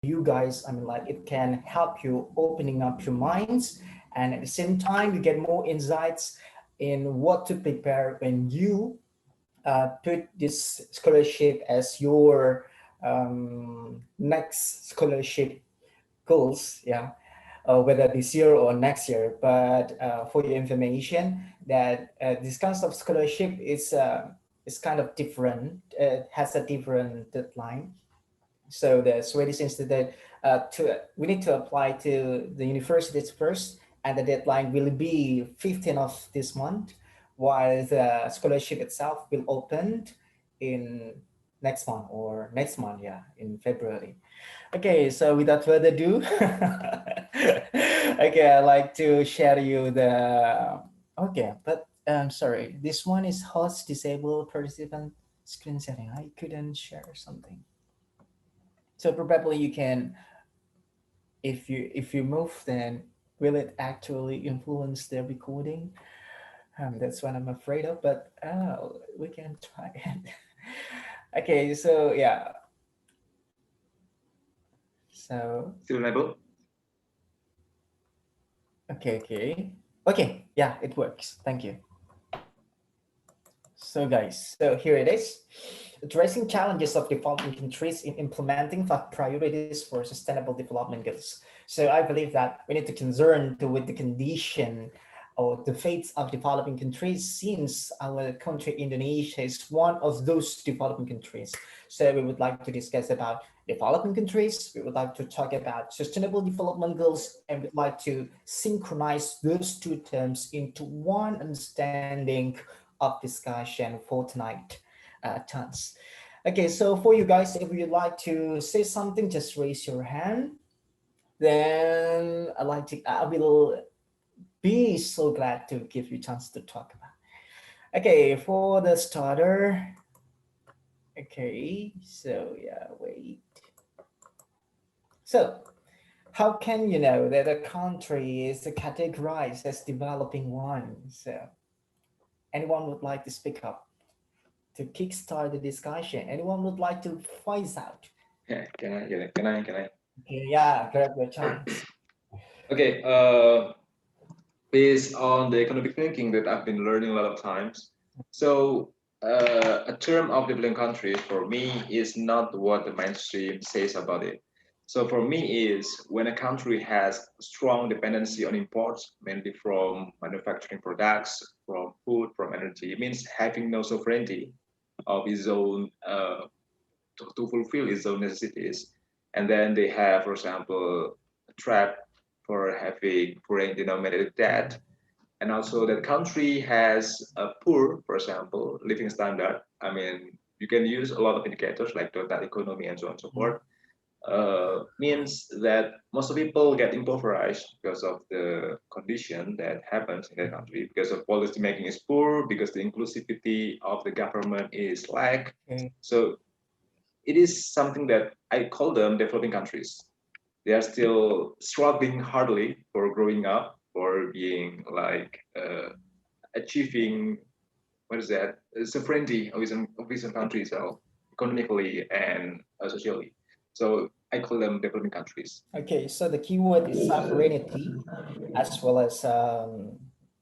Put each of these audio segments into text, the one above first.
you guys, I mean, like it can help you opening up your minds, and at the same time, you get more insights in what to prepare when you put this scholarship as your next scholarship goals. Yeah, whether this year or next year. But for your information, that this kind of scholarship is kind of different. Has a different deadline. So the Swedish Institute, we need to apply to the universities first, and the deadline will be 15th of this month, while the scholarship itself will open in next month or next month, yeah, in February. Okay, so without further ado, okay, I'd like to share you the, okay, but sorry, this one is host disabled participant screen setting. I couldn't share something. So probably you can, if you move, then will it actually influence the recording? That's what I'm afraid of, but we can try it. Okay, so yeah, so Still unable? okay, yeah, it works. Thank you. So guys, so here it is. Addressing challenges of developing countries in implementing five priorities for sustainable development goals. So I believe that we need to concern to with the condition or the fates of developing countries, since our country Indonesia is one of those developing countries. So we would like to discuss about developing countries. We would like to talk about sustainable development goals, and we'd like to synchronize those two terms into one understanding of discussion for tonight. Tons. Okay, so for you guys, if you'd like to say something, just raise your hand. Then I will be so glad to give you a chance to talk about. Okay, for the starter. Okay, so yeah, wait. So how can you know that a country is categorized as developing one? So anyone would like to speak up to kickstart the discussion? Anyone would like to voice out? Yeah, can I? Okay, yeah, grab your chance. Okay, based on the economic thinking that I've been learning a lot of times. So, a term of developing countries for me is not what the mainstream says about it. So for me is when a country has strong dependency on imports, mainly from manufacturing products, from food, from energy. It means having no sovereignty of its own to fulfill its own necessities. And then they have, for example, a trap for having foreign denominated debt. And also that country has a poor, for example, living standard. I mean, you can use a lot of indicators like total economy and so on and so Mm, forth. Means that most of people get impoverished because of the condition that happens in that country, because of policy making is poor, because the inclusivity of the government is lack. okay. So it is something that I call them developing countries. They are still struggling hardly for growing up, for being like achieving what is that sovereignty of his own country itself, economically and socially. So I call them developing countries. Okay, so the keyword is sovereignty as well as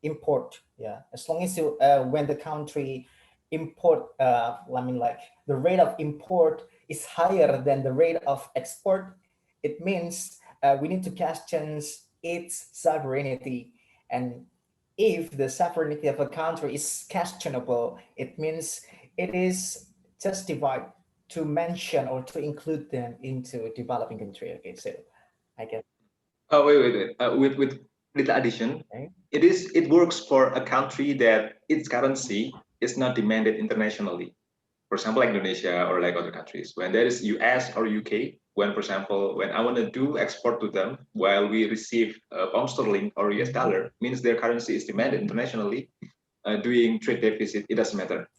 import. Yeah, as long as you when the country import, I mean like the rate of import is higher than the rate of export, it means we need to question its sovereignty. And if the sovereignty of a country is questionable, it means it is justified to mention or to include them into developing country. Okay, so I guess. Oh wait. With little addition, Okay. it works for a country that its currency is not demanded internationally. For example, like Indonesia or like other countries. When there is US or UK, when for example, when I want to do export to them, while we receive pound sterling or US Mhm. dollar, means their currency is demanded internationally. Doing trade deficit, it doesn't matter.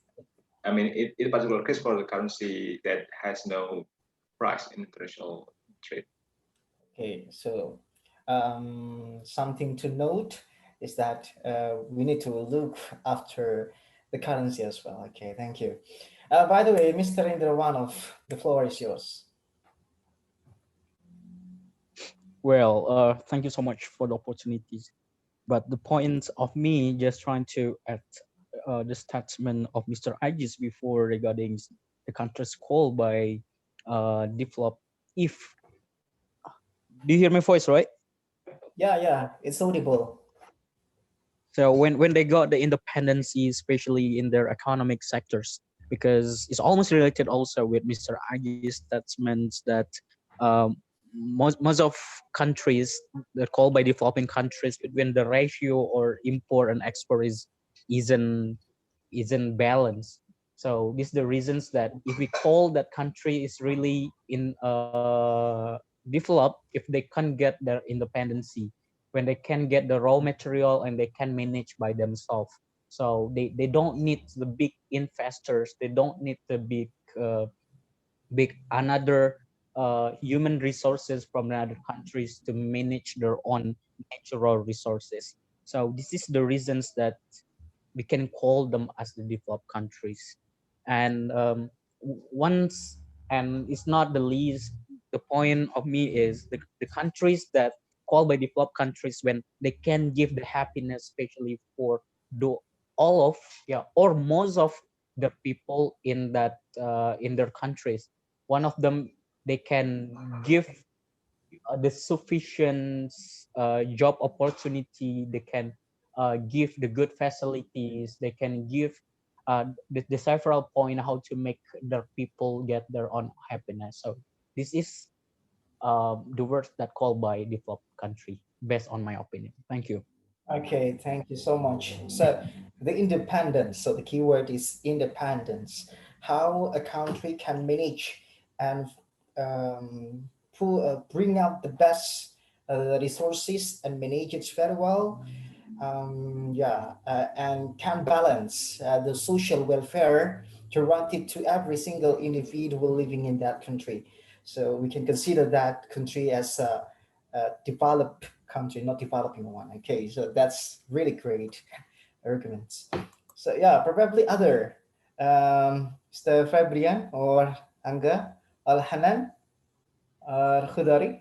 I mean, it particular case for the currency that has no price in international trade. Okay, so something to note is that we need to look after the currency as well. Okay, thank you. By the way, Mr. Indrawanov, the floor is yours. Well, thank you so much for the opportunities. But the point of me just trying to add the statement of Mr. Agis before regarding the country's call by develop. If do you hear my voice right? Yeah, yeah, it's audible. So when they got the independency, especially in their economic sectors, because it's almost related also with Mr. Agi's statements that um, most of countries that called by developing countries between the ratio or import and export isn't isn't balanced. So these are the reasons that if we call that country is really in developed, if they can't get their independency, when they can get the raw material and they can manage by themselves. So they don't need the big investors. They don't need the big another human resources from other countries to manage their own natural resources. So this is the reasons that we can call them as the developed countries. And once, and it's not the least, the point of me is the countries that call by developed countries when they can give the happiness, especially for the all of, yeah, or most of the people in their countries. One of them, they can give the sufficient job opportunity. They can give the good facilities. They can give the several point how to make their people get their own happiness. So this is the words that called by developed country based on my opinion. Thank you. Okay, thank you so much. So, the independence. So, the keyword is independence. How a country can manage and bring out the best resources and manage it very well. And can balance the social welfare to grant it to every single individual living in that country. So we can consider that country as a developed country, not developing one. Okay, so that's really great arguments. So yeah, probably other Mr. Fabrian or Angga, Al Hanan or Khudari.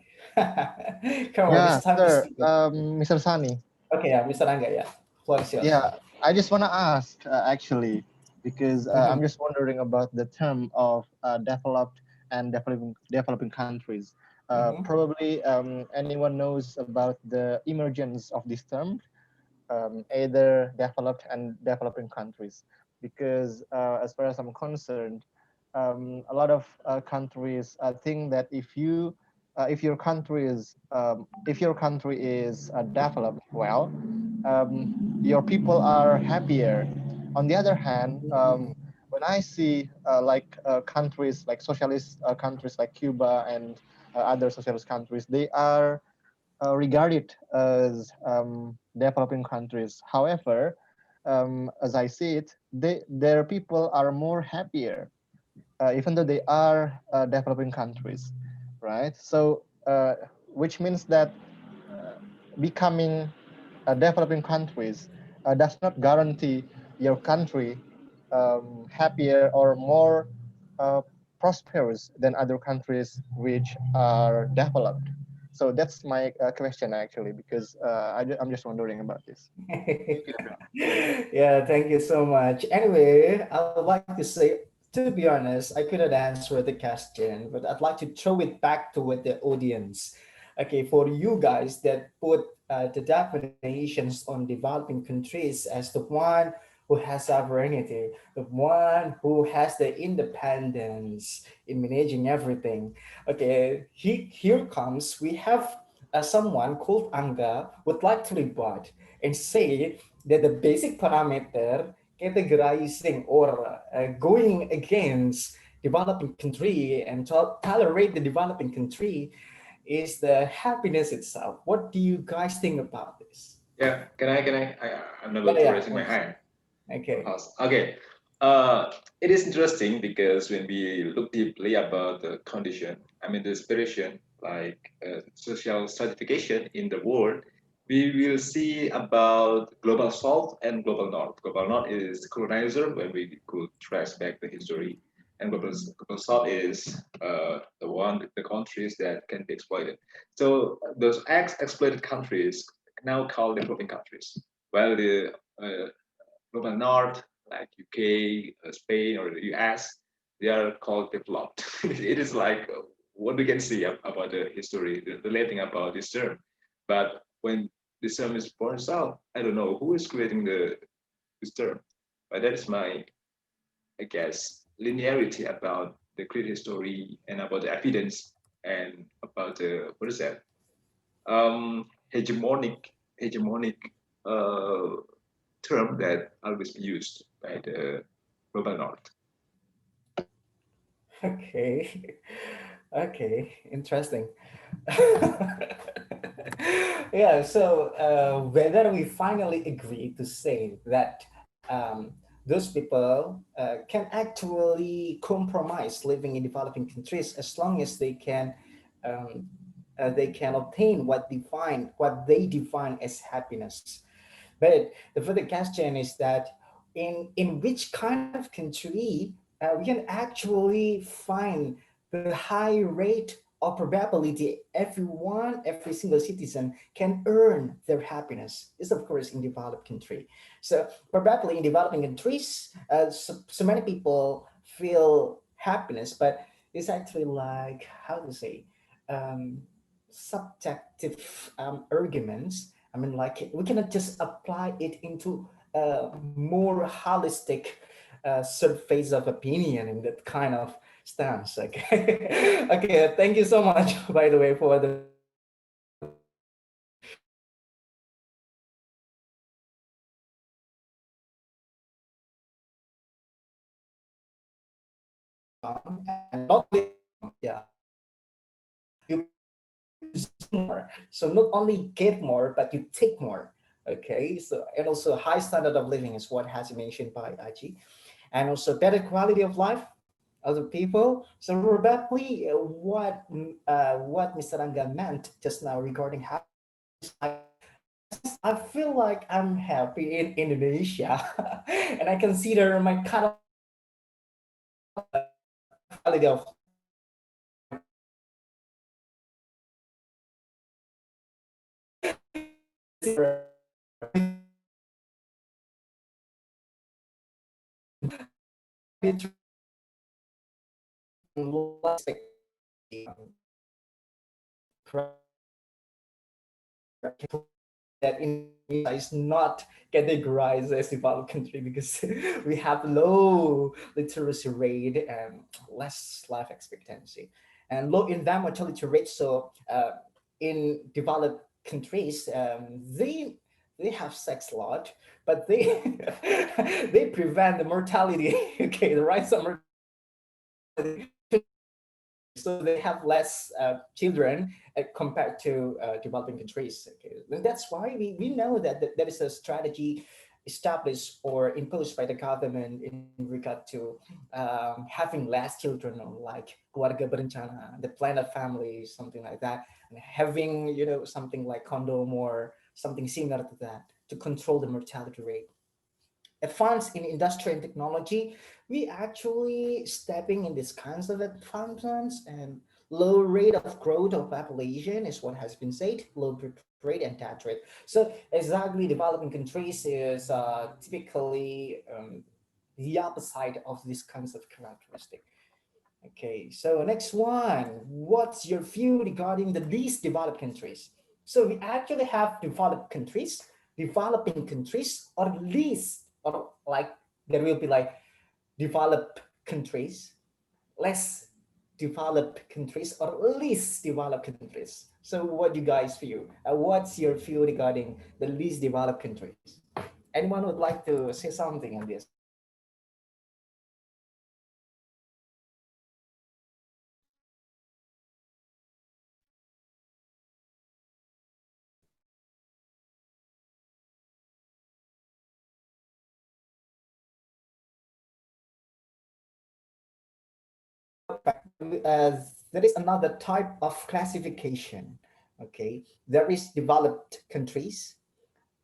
Come on, Yeah, it's time to sir. speak. Mr. Sani. Okay, yeah, Mr. Angga, yeah, floor is yours. Yeah, I just want to ask actually, because Mhm. I'm just wondering about the term of developed and developing countries. Mhm. Probably anyone knows about the emergence of this term, either developed and developing countries, because as far as I'm concerned, a lot of countries think that if your country is developed well, your people are happier. On the other hand, Mhm. when I see countries like socialist countries like Cuba and other socialist countries, they are regarded as developing countries. However, as I see it, their people are more happier, even though they are developing countries, right? So, which means that becoming developing countries does not guarantee your country happier or more uh, prosperous than other countries which are developed. So that's my question actually, because I'm just wondering about this. Thank you, everyone. Yeah, thank you so much. Anyway, I would like to say, to be honest, I couldn't answer the question, but I'd like to throw it back to with the audience. Okay, for you guys that put the definitions on developing countries as the one who has sovereignty, the one who has the independence in managing everything. Okay, here comes, we have someone called Anga would like to rebut and say that the basic parameter categorizing or going against developing country and tolerate the developing country is the happiness itself. What do you guys think about this? Yeah, I'm not Yeah, able to yeah, raise my please. hand. Okay. Okay. It is interesting because when we look deeply about the condition, I mean the inspiration, like social stratification in the world, we will see about global south and global north. Global north is colonizer when we could trace back the history. and global south is the countries that can be exploited. So those exploited countries now called developing countries, while the global north, like UK, Spain, or the US, they are called developed. It is like what we can see about the history, the relating about this term. But when this term is born out, I don't know who is creating this term. But that's my, I guess, linearity about the created history and about the evidence and about the, what is that? Hegemonic uh, term that always be used by the global north. Okay. Okay, interesting. Yeah, so whether we finally agree to say that those people can actually compromise living in developing countries as long as um, they can obtain what they define as happiness. But the further question is that in which kind of country we can actually find the high rate of probability every single citizen can earn their happiness is of course in developed country. So probably in developing countries, so many people feel happiness, but it's actually like how to say um, subjective arguments. I mean, like we cannot just apply it into a more holistic surface of opinion in that kind of stance. Okay, okay. Thank you so much, by the way, for the and not yeah. You more. So not only get more, but you take more. Okay. So and also high standard of living is what has been mentioned by Aji, and also better quality of life other people. So probably what Mr. Angga meant just now regarding how I feel like I'm happy in Indonesia, and I consider my kind of quality of that Indonesia is not categorized as developed country because we have low literacy rate and less life expectancy and low infant mortality rate. So in developed countries, they have sex a lot, but they they prevent the mortality. Okay, the rise of mortality, so they have less children compared to developing countries. Okay. And that's why we know that there is a strategy established or imposed by the government in regard to having less children, or like keluarga berencana, the plan of family, something like that, and having something like condom or something similar to that to control the mortality rate. Advance in industry and technology, we actually stepping in these kinds of advancements, and low rate of growth of population is what has been said, low birth rate and death rate. So exactly developing countries is typically the opposite of these kinds of characteristic. Okay, so next one. What's your view regarding the least developed countries? So we actually have developed countries, developing countries, or least, or like there will be like developed countries, less developed countries, or least developed countries. So what do you guys feel? What's your view regarding the least developed countries? Anyone would like to say something on this? There is another type of classification. Okay, there is developed countries,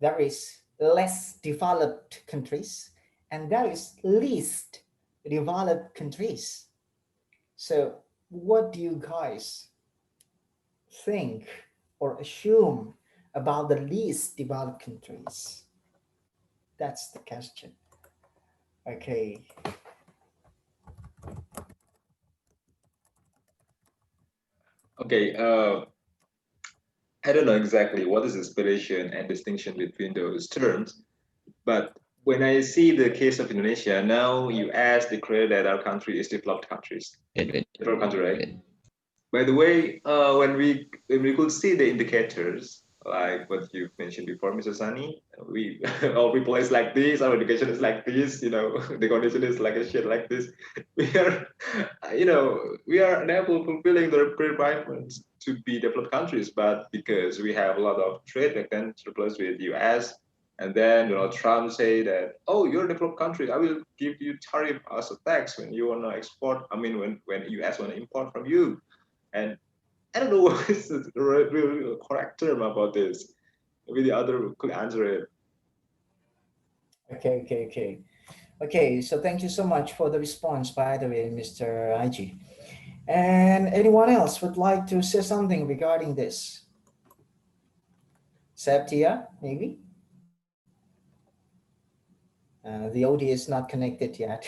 there is less developed countries, and there is least developed countries. So, what do you guys think or assume about the least developed countries? That's the question. Okay. Okay, I don't know exactly what is the inspiration and distinction between those terms, but when I see the case of Indonesia, now US declared that our country is developed countries. Developed country, right? By the way, when we could see the indicators, like what you mentioned before, Mr. Sunny, we our people is like this, our education is like this, the condition is like a shit like this. We are, we are unable fulfilling the requirements to be developed countries, but because we have a lot of trade back then surplus with US, and then Trump say that, oh, you're a developed country, I will give you tariff as a tax when you want to export. I mean, when US want to import from you. And I don't know what is the real correct term about this. Maybe the other could answer it. Okay, so thank you so much for the response, by the way, Mr. IG. And anyone else would like to say something regarding this? Septia, maybe? The audio is not connected yet.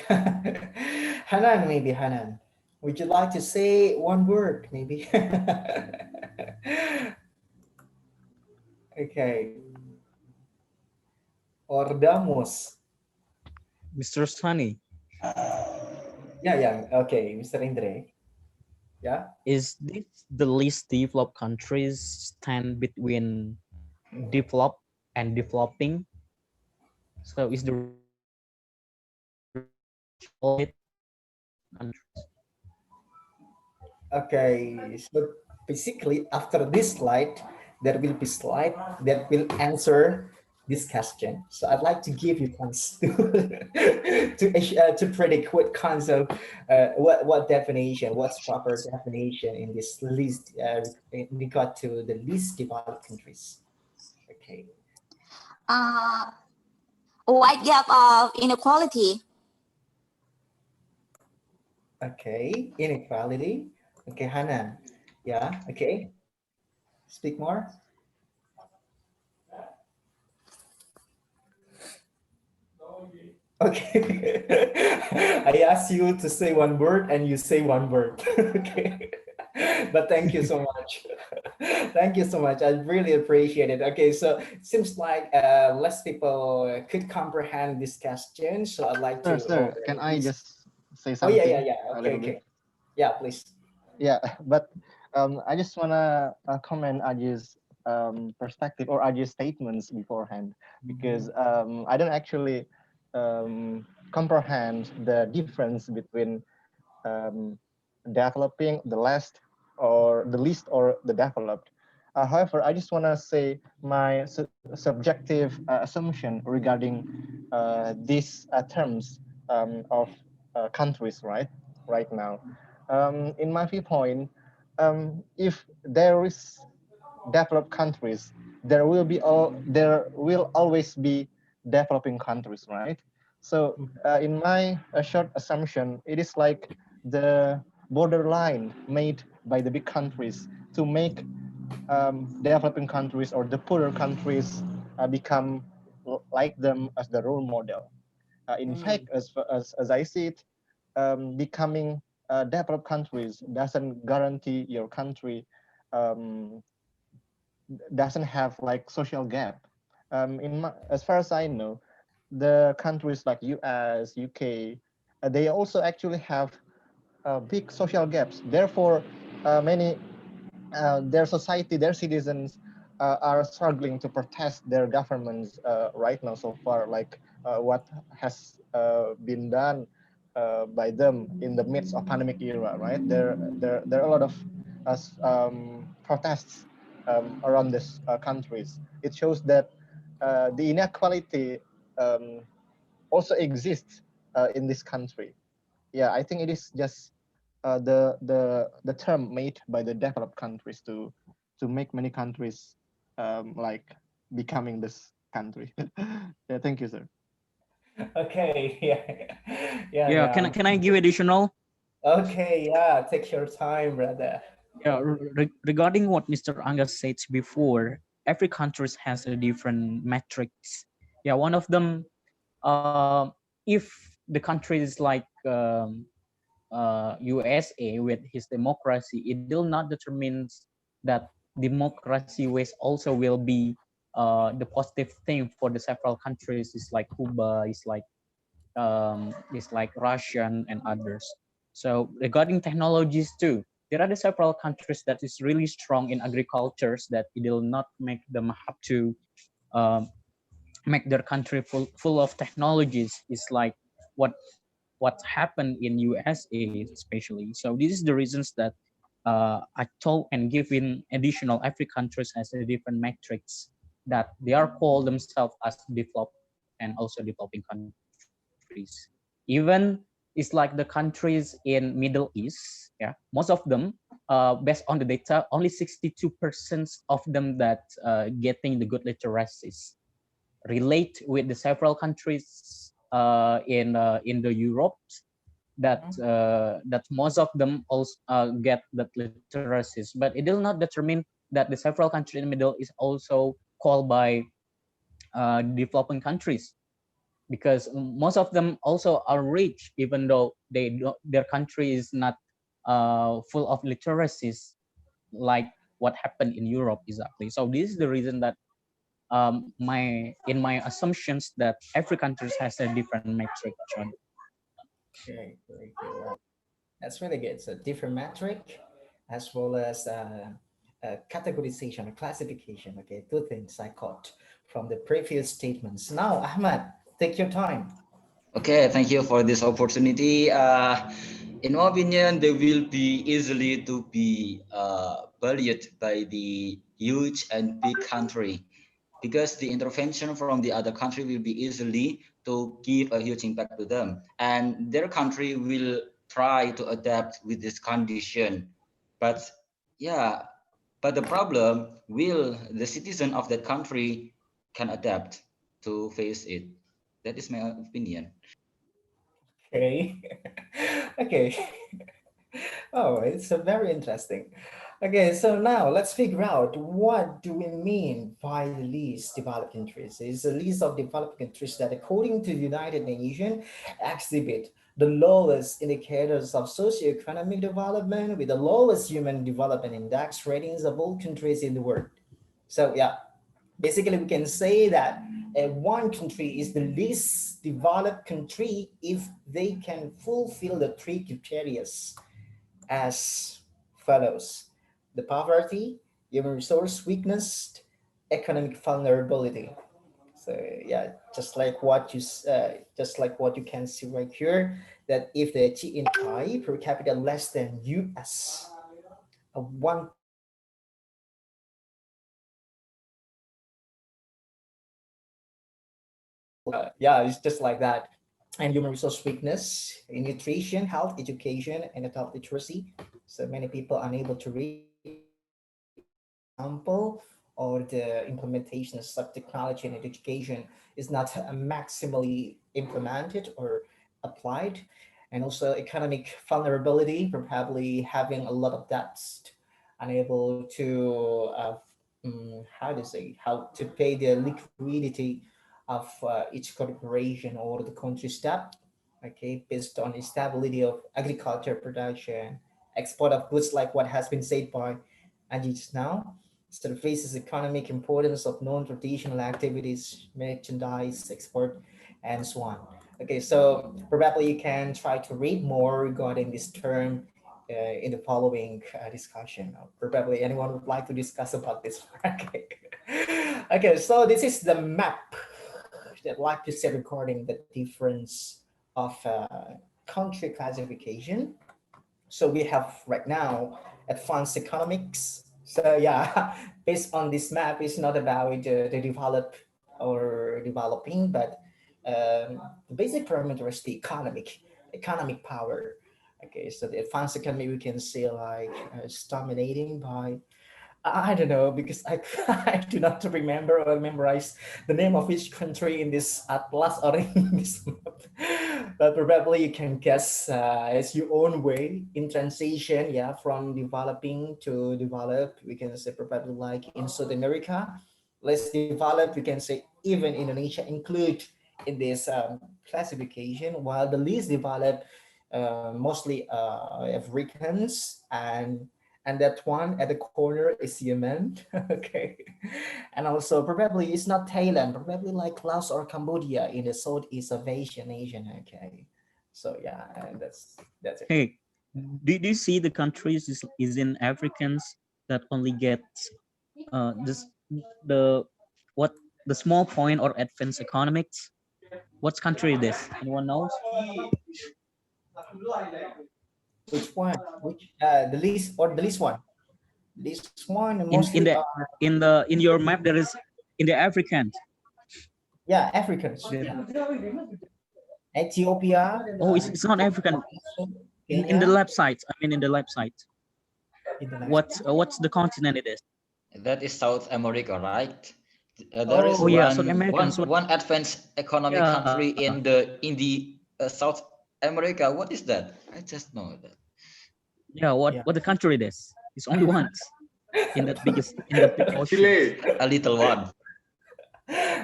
Hanan, maybe Hanan. Would you like to say one word, maybe? Okay. Ordamos. Mr. Sunny, Yeah, yeah. Okay, Mr. Indre. Yeah. is this the least developed countries stand between developed and developing? So is the all it countries? Okay, so basically after this slide, there will be slide that will answer this question. So I'd like to give you chance to to predict what concept, what definition, what's proper definition in this list in regard to the least developed countries. Okay, Uh, a wide gap of inequality. okay, inequality. Okay, Hanan. Yeah. Okay, speak more. Okay. I asked you to say one word and you say one word. Okay. But thank you so much. Thank you so much. I really appreciate it. Okay, so it seems like less people could comprehend this question. So I'd like to. Sir, can I just say Oh yeah, yeah, something yeah. a Okay, little bit? okay. Yeah, please. Yeah, but I just wanna comment Aj's perspective or Aj's statements beforehand, because I don't actually comprehend the difference between um, developing, the last, or the least, or the developed. However, I just want to say my subjective assumption regarding these terms of countries right now. In my viewpoint, if there is developed countries, there will always be developing countries, right? So in my short assumption, it is like the borderline made by the big countries to make developing countries or the poorer countries become like them as the role model. In fact, as I see it, becoming developed countries doesn't guarantee your country um, doesn't have like social gap. As far as I know, the countries like US, UK, they also actually have big social gaps. Therefore, many their society, their citizens are struggling to protest their governments right now so far, like what has been done by them in the midst of pandemic era, right? There are a lot of protests around these countries. It shows that the inequality also exists in this country. Yeah, I think it is just the term made by the developed countries to make many countries like becoming this country. Yeah, thank you, sir. Okay, yeah, yeah, Yeah, yeah. can I give additional? Okay, yeah, take your time, brother. Yeah, regarding what Mr. Anga said before, every country has a different metrics. Yeah, one of them, if the country is like USA with his democracy, it will not determine that democracy ways also will be the positive thing for the several countries. It's like Cuba, it's like Russian and others. So regarding technologies too, there are the several countries that is really strong in agricultures that it will not make them have to um, make their country full of technologies. It's like what what happened in USA especially. So this is the reasons that I told and give in additional every countries has a different metrics that they are called themselves as developed and also developing countries. Even it's like the countries in Middle East, yeah, most of them, based on the data, only 62% of them that getting the good literacies relate with the several countries in the Europe that most of them also get that literacies, but it will not determine that the several countries in the middle is also called by developing countries because most of them also are rich, even though their country is not full of literacies like what happened in Europe exactly. So this is the reason that my assumptions that every country has a different metric, John. Okay, very good. That's really good. So different metric as well as categorization or classification. Okay, two things I caught from the previous statements. Now, Ahmad, take your time. Okay, thank you for this opportunity. In my opinion, they will be easily to be valued by the huge and big country because the intervention from the other country will be easily to give a huge impact to them, and their country will try to adapt with this condition. But yeah, but the problem will the citizen of that country can adapt to face it. That is my opinion. Okay. Okay. Oh, it's a very interesting. Okay, so now let's figure out what do we mean by the least developed countries. It's a list of developed countries that, according to the United Nations, exhibit the lowest indicators of socioeconomic development with the lowest human development index ratings of all countries in the world. So yeah, basically we can say that one country is the least developed country if they can fulfill the three criteria as follows: the poverty, human resource weakness, economic vulnerability. So yeah, just like what you can see right here, that if the GNI per capita less than US, a 1.5 yeah, it's just like that. And human resource weakness in nutrition, health, education, and adult literacy. So many people unable to read, example, or the implementation of technology and education is not maximally implemented or applied. And also economic vulnerability, probably having a lot of debts, unable to how to say how to pay the liquidity of each corporation or the country's debt. Okay, based on instability of agriculture production, export of goods, like what has been said by Angie just now, surfaces economic importance of non-traditional activities, merchandise, export, and so on. Okay, so probably you can try to read more regarding this term in the following discussion. Probably anyone would like to discuss about this. Okay. Okay, so this is the map that like to say regarding the difference of country classification. So we have right now advanced economics. So yeah, based on this map, it's not about the develop or developing, but the basic parameter is the economic power. Okay, so the advanced economy we can say like it's dominating by I don't know because I I do not remember or memorize the name of each country in this atlas or in this map. But probably you can guess as your own way in transition, yeah, from developing to develop. We can say probably like in South America, less developed. We can say even Indonesia include in this classification, while the least developed, mostly Africans and that one at the corner is Yemen. Okay, and also probably it's not Thailand, probably like Laos or Cambodia in the southeast of Asian. Okay, so yeah, and that's it. Hey, do you see the countries is in Africans that only get this the what the small point or advanced economics? What's country this? Anyone knows? Which one? Which the least or the least one? This one In mostly in your map there is in the Africans. yeah, Africans. The- Yeah. Ethiopia, oh, it's not African. In the Kenya, left side. I mean in the left side. in the next What's the continent it is? That is South America, right? There is Oh Oh, yeah, South American. So one advanced economic yeah, country in the South America. What is that? I just know that. yeah. yeah. What the country it is? It's only once in that big ocean. Chile. A little one.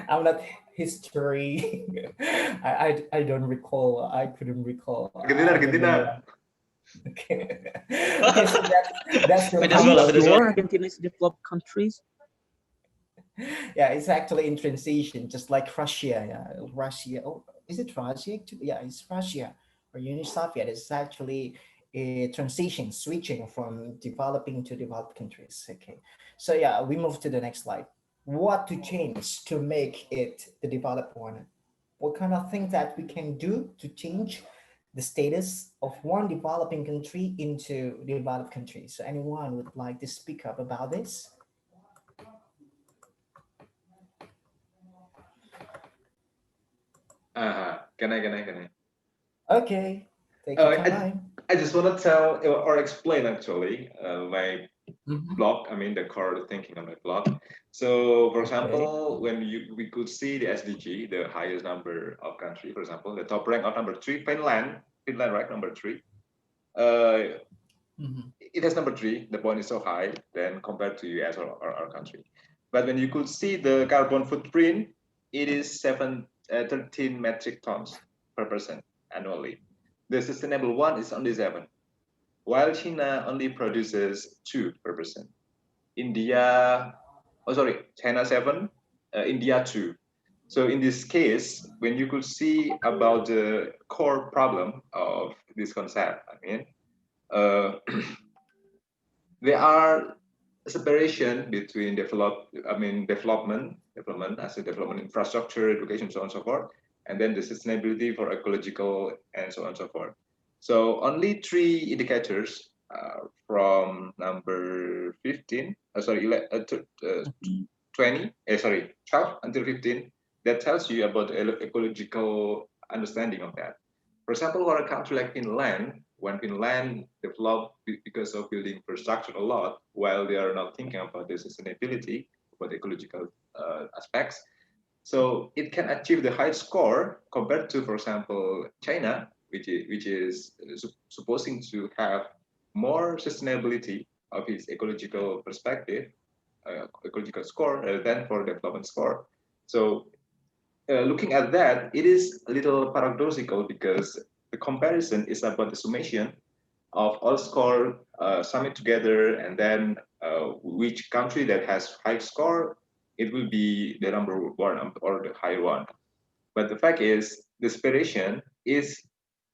I'm not history. I don't recall. I couldn't recall. Argentina, I don't know. Argentina. Okay. Okay, so that's Might Are as you well, Venezuela. might as well. sure Argentina is developed countries? Yeah, it's actually in transition, just like Russia. Yeah, Russia. Oh, is it Russia? Yeah, it's Russia or Union Soviet. It's actually a transition, switching from developing to developed countries. Okay, so yeah, we move to the next slide. What to change to make it the developed one? What kind of things that we can do to change the status of one developing country into developed country? So anyone would like to speak up about this? Can I? Okay, take your Uh, I, time. I just want to tell or explain actually my Mhm. blog. I mean the core thinking on my blog. So for Okay. example, when we could see the SDG, the highest number of country, for example, the top rank of number three, Finland right number three. Uh, Mhm. it has number three. The point is so high then compared to US or our country. But when you could see the carbon footprint, it is 13 metric tons per person annually. The sustainable one is only 7, while China only produces 2 per person. India, oh sorry, China 7, India 2. So in this case, when you could see about the core problem of this concept, I mean, uh, there are separation between development as a development infrastructure, education, so on and so forth, and then the sustainability for ecological and so on and so forth. So only 3 indicators from number 15, 20, 12 until 15, that tells you about the ecological understanding of that. For example, for a country like Finland, when Finland developed because of building infrastructure a lot, while they are not thinking about the sustainability, about the ecological aspects, so it can achieve the high score compared to, for example, China, which is supposing to have more sustainability of its ecological perspective, ecological score than for development score. So looking at that, it is a little paradoxical because the comparison is about the summation of all score sum it together, and then which country that has high score, it will be the number one or the higher one. But the fact is, the separation is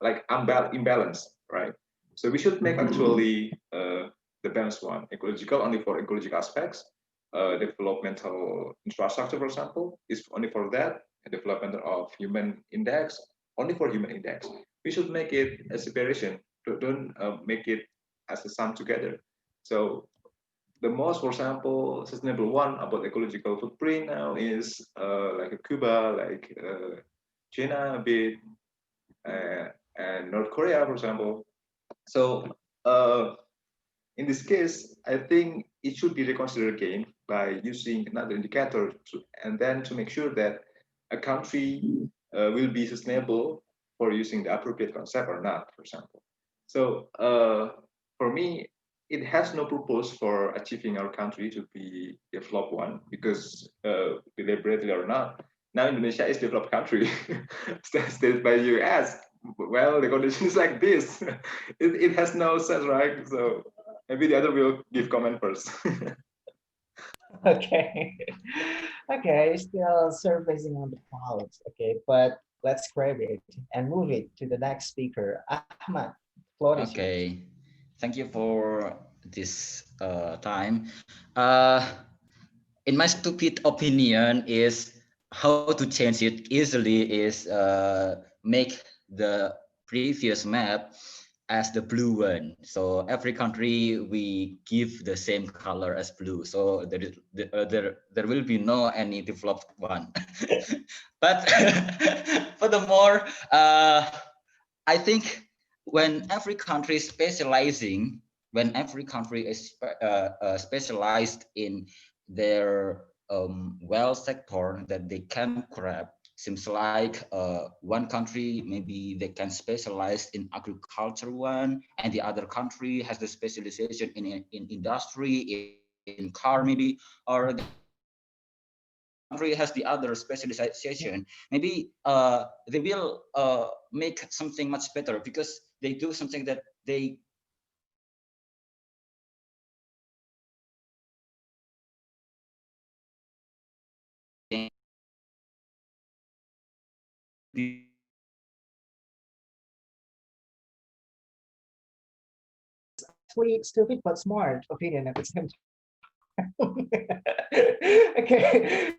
like imbalance, right? So we should make actually the balanced one, ecological only for ecological aspects, developmental infrastructure, for example, is only for that, and development of human index only for human index. We should make it a separation. Don't make it as a sum together. So the most, for example, sustainable one about ecological footprint now is like Cuba, like China a bit, uh, and North Korea, for example. So in this case, I think it should be reconsidered again by using another indicator and then to make sure that a country will be sustainable for using the appropriate concept or not, for example. So for me, it has no purpose for achieving our country to be developed one because deliberately or not, now Indonesia is developed country stated by US. Well, the condition is like this. It has no sense, right? So maybe the other will give comment first. Okay. Okay, still surfacing on the clouds. Okay, but let's grab it and move it to the next speaker. Ahmad, floor is yours. Okay, thank you for this time. Uh, in my stupid opinion, is how to change it easily is make the previous map as the blue one. So every country we give the same color as blue. So there will be no any developed one. But furthermore, I think when every country is specializing, when every country is specialized in their well sector that they can grab, seems like one country maybe they can specialize in agriculture one, and the other country has the specialization in industry, in car maybe, or the country has the other specialization. Maybe they will make something much better because they do something that they Actually, stupid but smart opinion at the same time. Okay,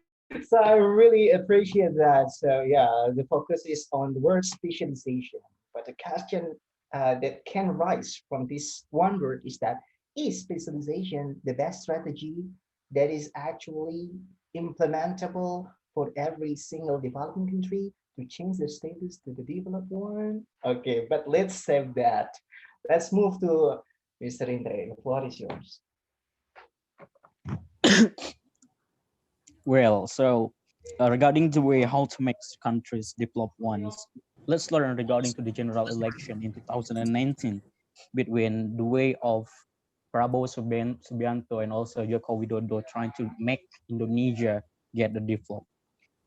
so I really appreciate that. So yeah, the focus is on the word specialization, but the question that can rise from this one word is that is specialization the best strategy that is actually implementable for every single developing country to change their status to the developed one? Okay, but let's save that. Let's move to Mr. Indre. The floor is yours. Well, so regarding the way how to make countries develop ones, let's learn regarding to the general election in 2019 between the way of Prabowo Subianto and also Joko Widodo trying to make Indonesia get the develop.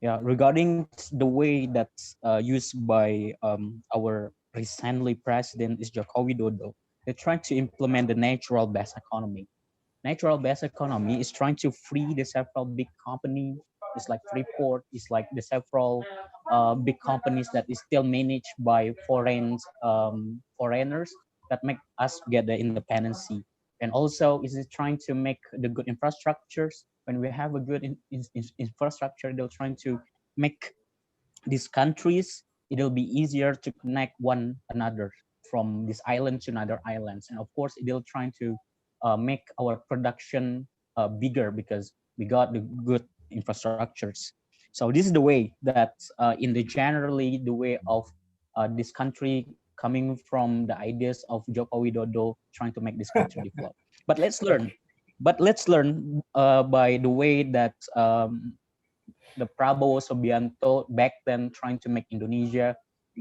Yeah, regarding the way that's used by our recently president is Joko Widodo, they're trying to implement the natural based economy. Natural based economy is trying to free the several big companies. It's like Freeport. It's like the several big companies that is still managed by foreigners that make us get the independency. And also, is it trying to make the good infrastructures? When we have a good infrastructure, they're trying to make these countries, it'll be easier to connect one another from this island to another islands. And of course, it'll trying to make our production bigger because we got the good infrastructures. So this is the way that in the generally the way of this country coming from the ideas of Joko Widodo trying to make this country develop. But let's learn. But let's learn by the way that the Prabowo Subianto back then trying to make Indonesia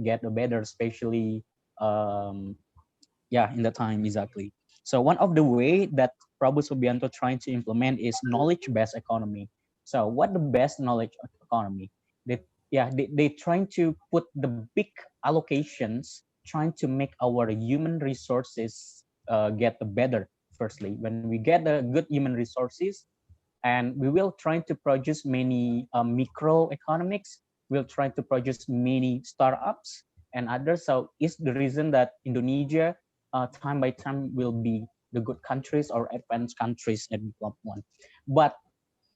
get a better, especially yeah, in the time exactly. So one of the way that Prabowo Subianto trying to implement is knowledge-based economy. So what the best knowledge economy? They they trying to put the big allocations, trying to make our human resources get the better. Firstly, when we get the good human resources, and we will try to produce many microeconomics. We'll try to produce many startups and others. So it's the reason that Indonesia, time by time, will be the good countries or advanced countries at developed one. But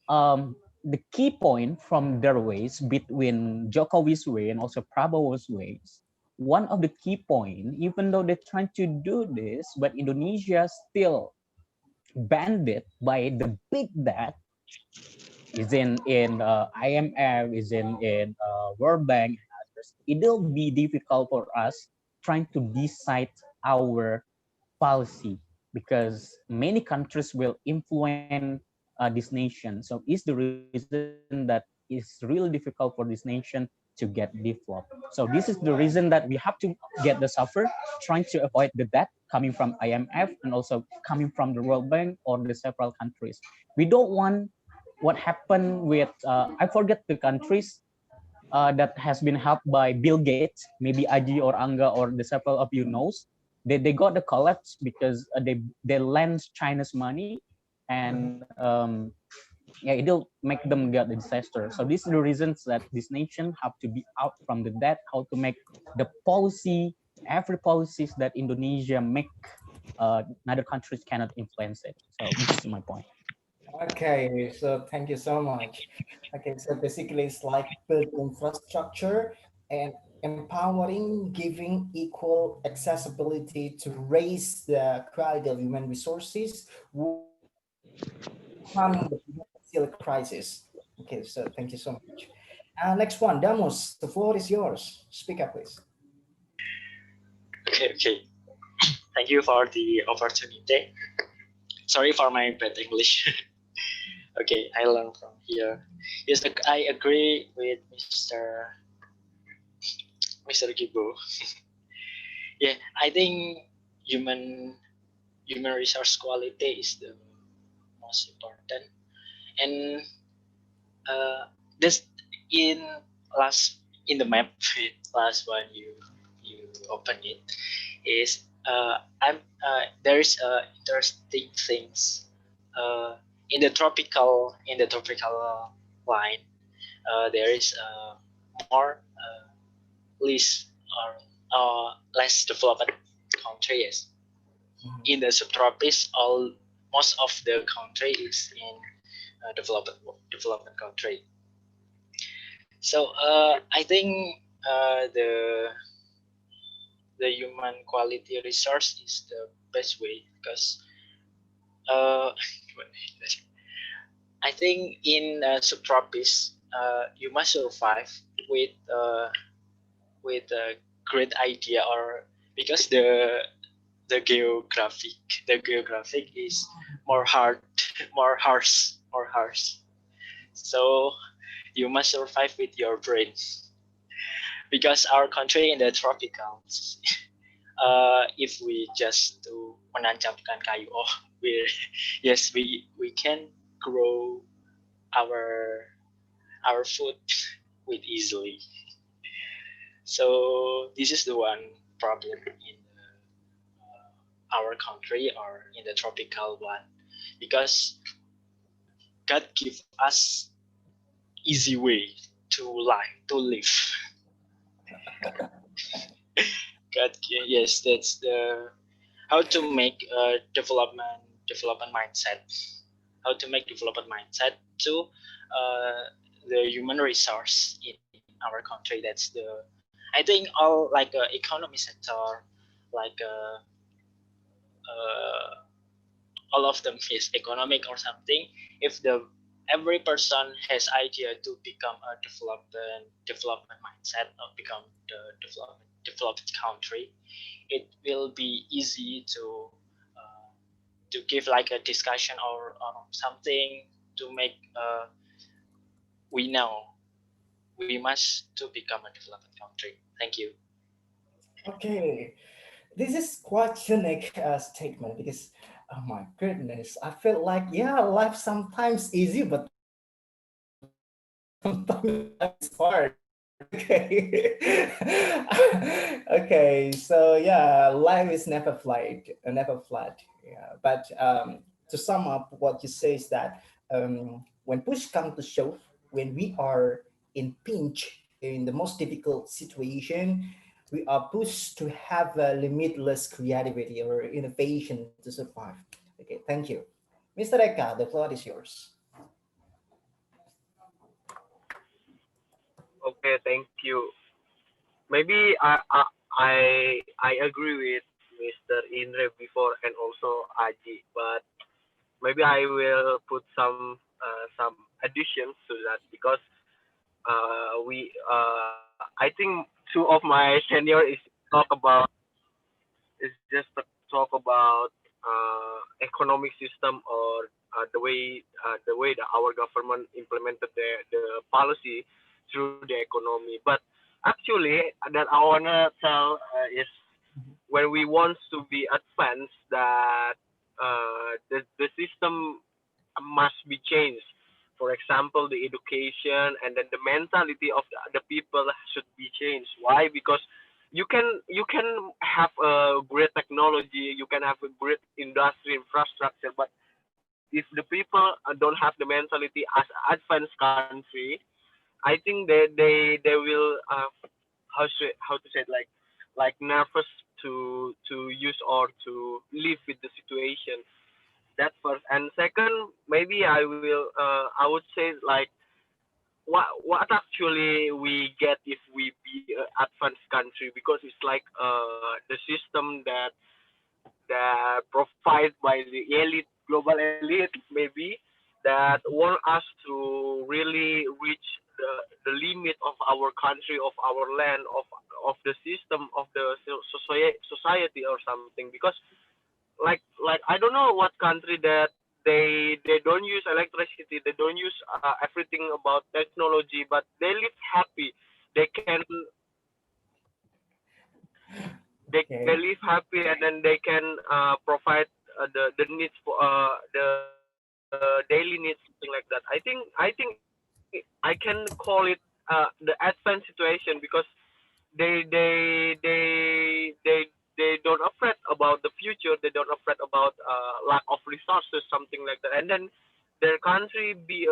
the key point from their ways between Jokowi's way and also Prabowo's ways, one of the key point, even though they're trying to do this, but Indonesia still banded by the big debt is in IMF, is in World Bank and others. It'll be difficult for us trying to decide our policy because many countries will influence this nation. So it's the reason that it's really difficult for this nation to get developed. So this is the reason that we have to get the suffer, trying to avoid the debt coming from IMF and also coming from the World Bank or the several countries. We don't want what happened with I forget the countries that has been helped by Bill Gates, maybe Aji or Anga or the several of you knows. They got the collapse because they lent China's money, and yeah, it'll make them get the disaster. So these are the reasons that this nation have to be out from the debt, how to make the policy, every policies that Indonesia make, other countries cannot influence it. So this is my point. Okay, so thank you so much. Okay, so basically it's like build infrastructure and empowering, giving equal accessibility to raise the quality of human resources, harming the financial crisis. Okay, so thank you so much. Next one, Damos, the floor is yours. Speak up, please. Okay. Thank you for the opportunity. Sorry for my bad English. Okay, I learned from here. Yes, I agree with Mr. Gibo. Yeah, I think human resource quality is the most important, and this in in the map last one you open it is there is interesting things in the tropical line. There is more less or less developed countries. In the subtropics, most of the country is in development country. So I think the human quality resource is the best way because I think in subtropics you must survive with a great idea, or because the geographic is more harsh. So you must survive with your brain because our country in the tropicals, if we just to menancapkan kayu, we can grow our food with easily. So this is the one problem in our country or in the tropical one, because God give us easy way to live. God, yes, that's the how to make development mindset. How to make development mindset to the human resource in our country. That's the I think all like economy sector, like all of them is economic or something. If the every person has idea to become a development mindset or become the developed country, it will be easy to give like a discussion or something to make we know we must to become a developed country. Thank you. Okay, this is quite unique statement because, oh my goodness, I feel like, yeah, life sometimes easy, but sometimes it's hard. Okay. Okay, so yeah, life is never flat. Yeah, but to sum up, what you say is that when push comes to shove, when we are in pinch, in the most difficult situation, we are pushed to have a limitless creativity or innovation to survive. Okay, thank you. Mr. Eka, the floor is yours. Okay, thank you. Maybe I agree with Mr. Indre before and also Aji, but maybe I will put some additions to that because we I think two of my senior is talk about is just to talk about economic system, or the way that our government implemented the policy through the economy. But actually, that I wanna tell is when we want to be advanced, that the system must be changed. For example, the education and then the mentality of the people should be changed. Why? Because you can have a great technology, you can have a great industry infrastructure, but if the people don't have the mentality as advanced country, I think they will how to say it, like nervous to use or to live with the situation. That first, and second, maybe I would say like what actually we get if we be an advanced country, because it's like the system that provided by the elite, global elite, maybe, that want us to really reach the limit of our country, of our land, of the system, of the society or something. Because like I don't know what country that they don't use electricity, they don't use everything about technology, but they live happy. They can they Okay. live happy, and then they can provide the needs for the daily needs, something like that. I think I can call it the advanced situation, because they they don't afraid about the future. They don't afraid about lack of resources, something like that. And then their country be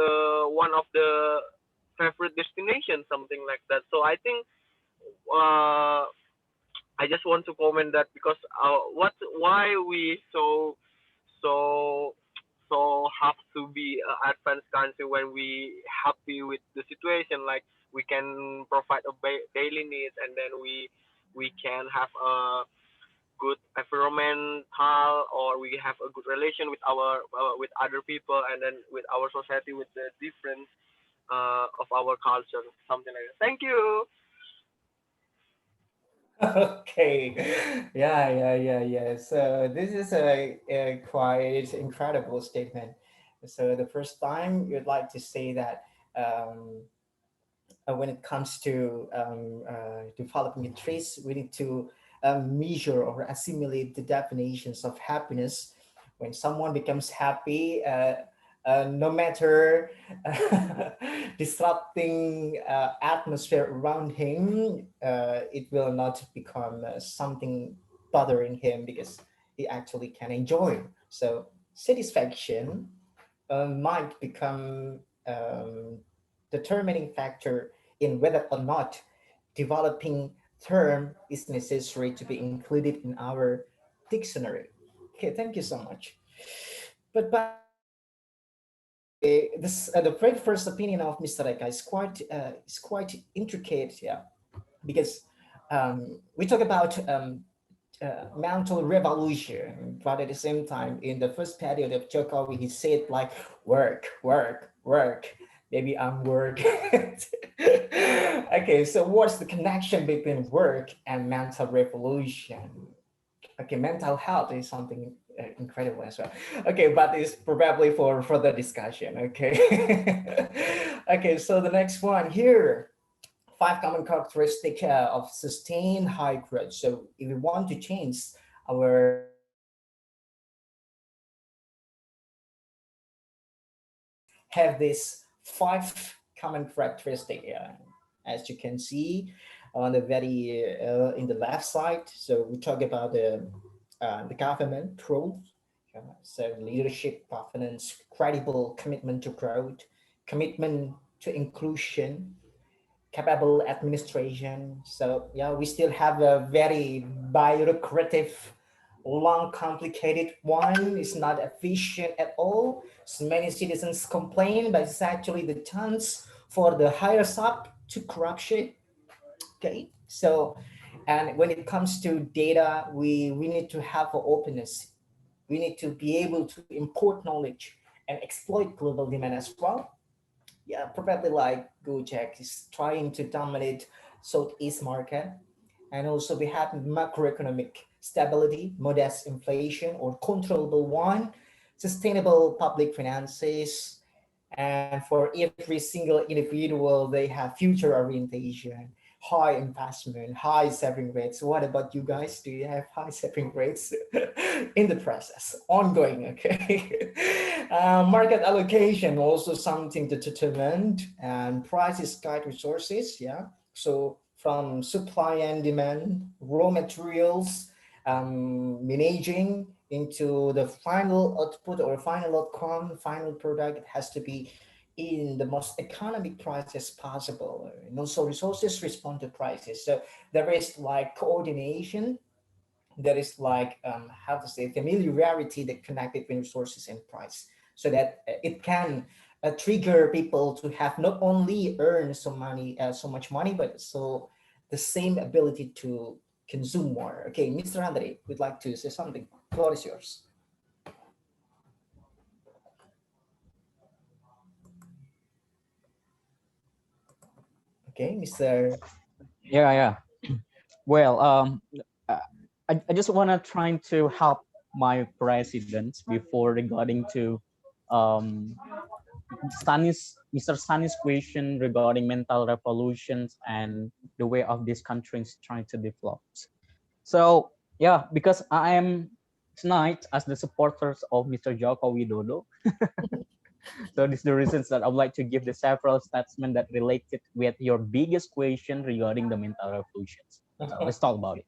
one of the favorite destinations, something like that. So I think uh, I just want to comment that, because what why we so so have to be an advanced country when we happy with the situation, like we can provide a daily needs, and then we can have a good environmental, or we have a good relation with our with other people, and then with our society, with the difference of our culture, something like that. Thank you. Okay. Yeah. So this is a quite incredible statement. So the first time you'd like to say that um, when it comes to developing countries, we need to measure or assimilate the definitions of happiness. When someone becomes happy, no matter disrupting atmosphere around him, it will not become something bothering him because he actually can enjoy. So satisfaction might become determining factor in whether or not developing term is necessary to be included in our dictionary. Okay, thank you so much. But this the very first opinion of Mr. Eka is quite intricate, yeah, because we talk about mental revolution, but at the same time, in the first period of Jokowi, he said like work, work, work. Maybe I'm work. Okay, so what's the connection between work and mental revolution? Okay, mental health is something incredible as well. Okay, but it's probably for further discussion. Okay. Okay, so the next one here, five common characteristics of sustained high growth. So if we want to change our have this five common characteristic, as you can see on the very in the left side. So we talk about the government roles, so leadership, governance, credible commitment to growth, commitment to inclusion, capable administration. So yeah, we still have a very bureaucratic, long, complicated one. It's not efficient at all. So many citizens complain, but it's actually the chance for the higher up to corruption. Okay, so and when it comes to data, we need to have an openness. We need to be able to import knowledge and exploit global demand as well. Yeah, probably like Gojek is trying to dominate Southeast market. And also we have macroeconomic stability, modest inflation or controllable one, sustainable public finances, and for every single individual, they have future orientation, high investment, high saving rates. What about you guys? Do you have high saving rates in the process? Ongoing, okay. Market allocation also something to determine, and prices guide resources. Yeah. So from supply and demand, raw materials, managing into the final output or final outcome, final product, it has to be in the most economic prices possible. And also resources respond to prices. So there is like coordination, there is like how to say familiarity that connect between resources and price, so that it can trigger people to have not only earn so much money, but so the same ability to consume more. Okay, Mr. Andre would like to say something. The floor is yours. Okay, Mr. Yeah. Well, uh, I just wanna try to help my presidents before regarding to um Mr. Sunny's question regarding mental revolutions and the way of this country is trying to develop. So yeah, because I am tonight as the supporters of Mr. Joko Widodo. So this is the reasons that I would like to give the several statements that related with your biggest question regarding the mental revolutions. So let's talk about it.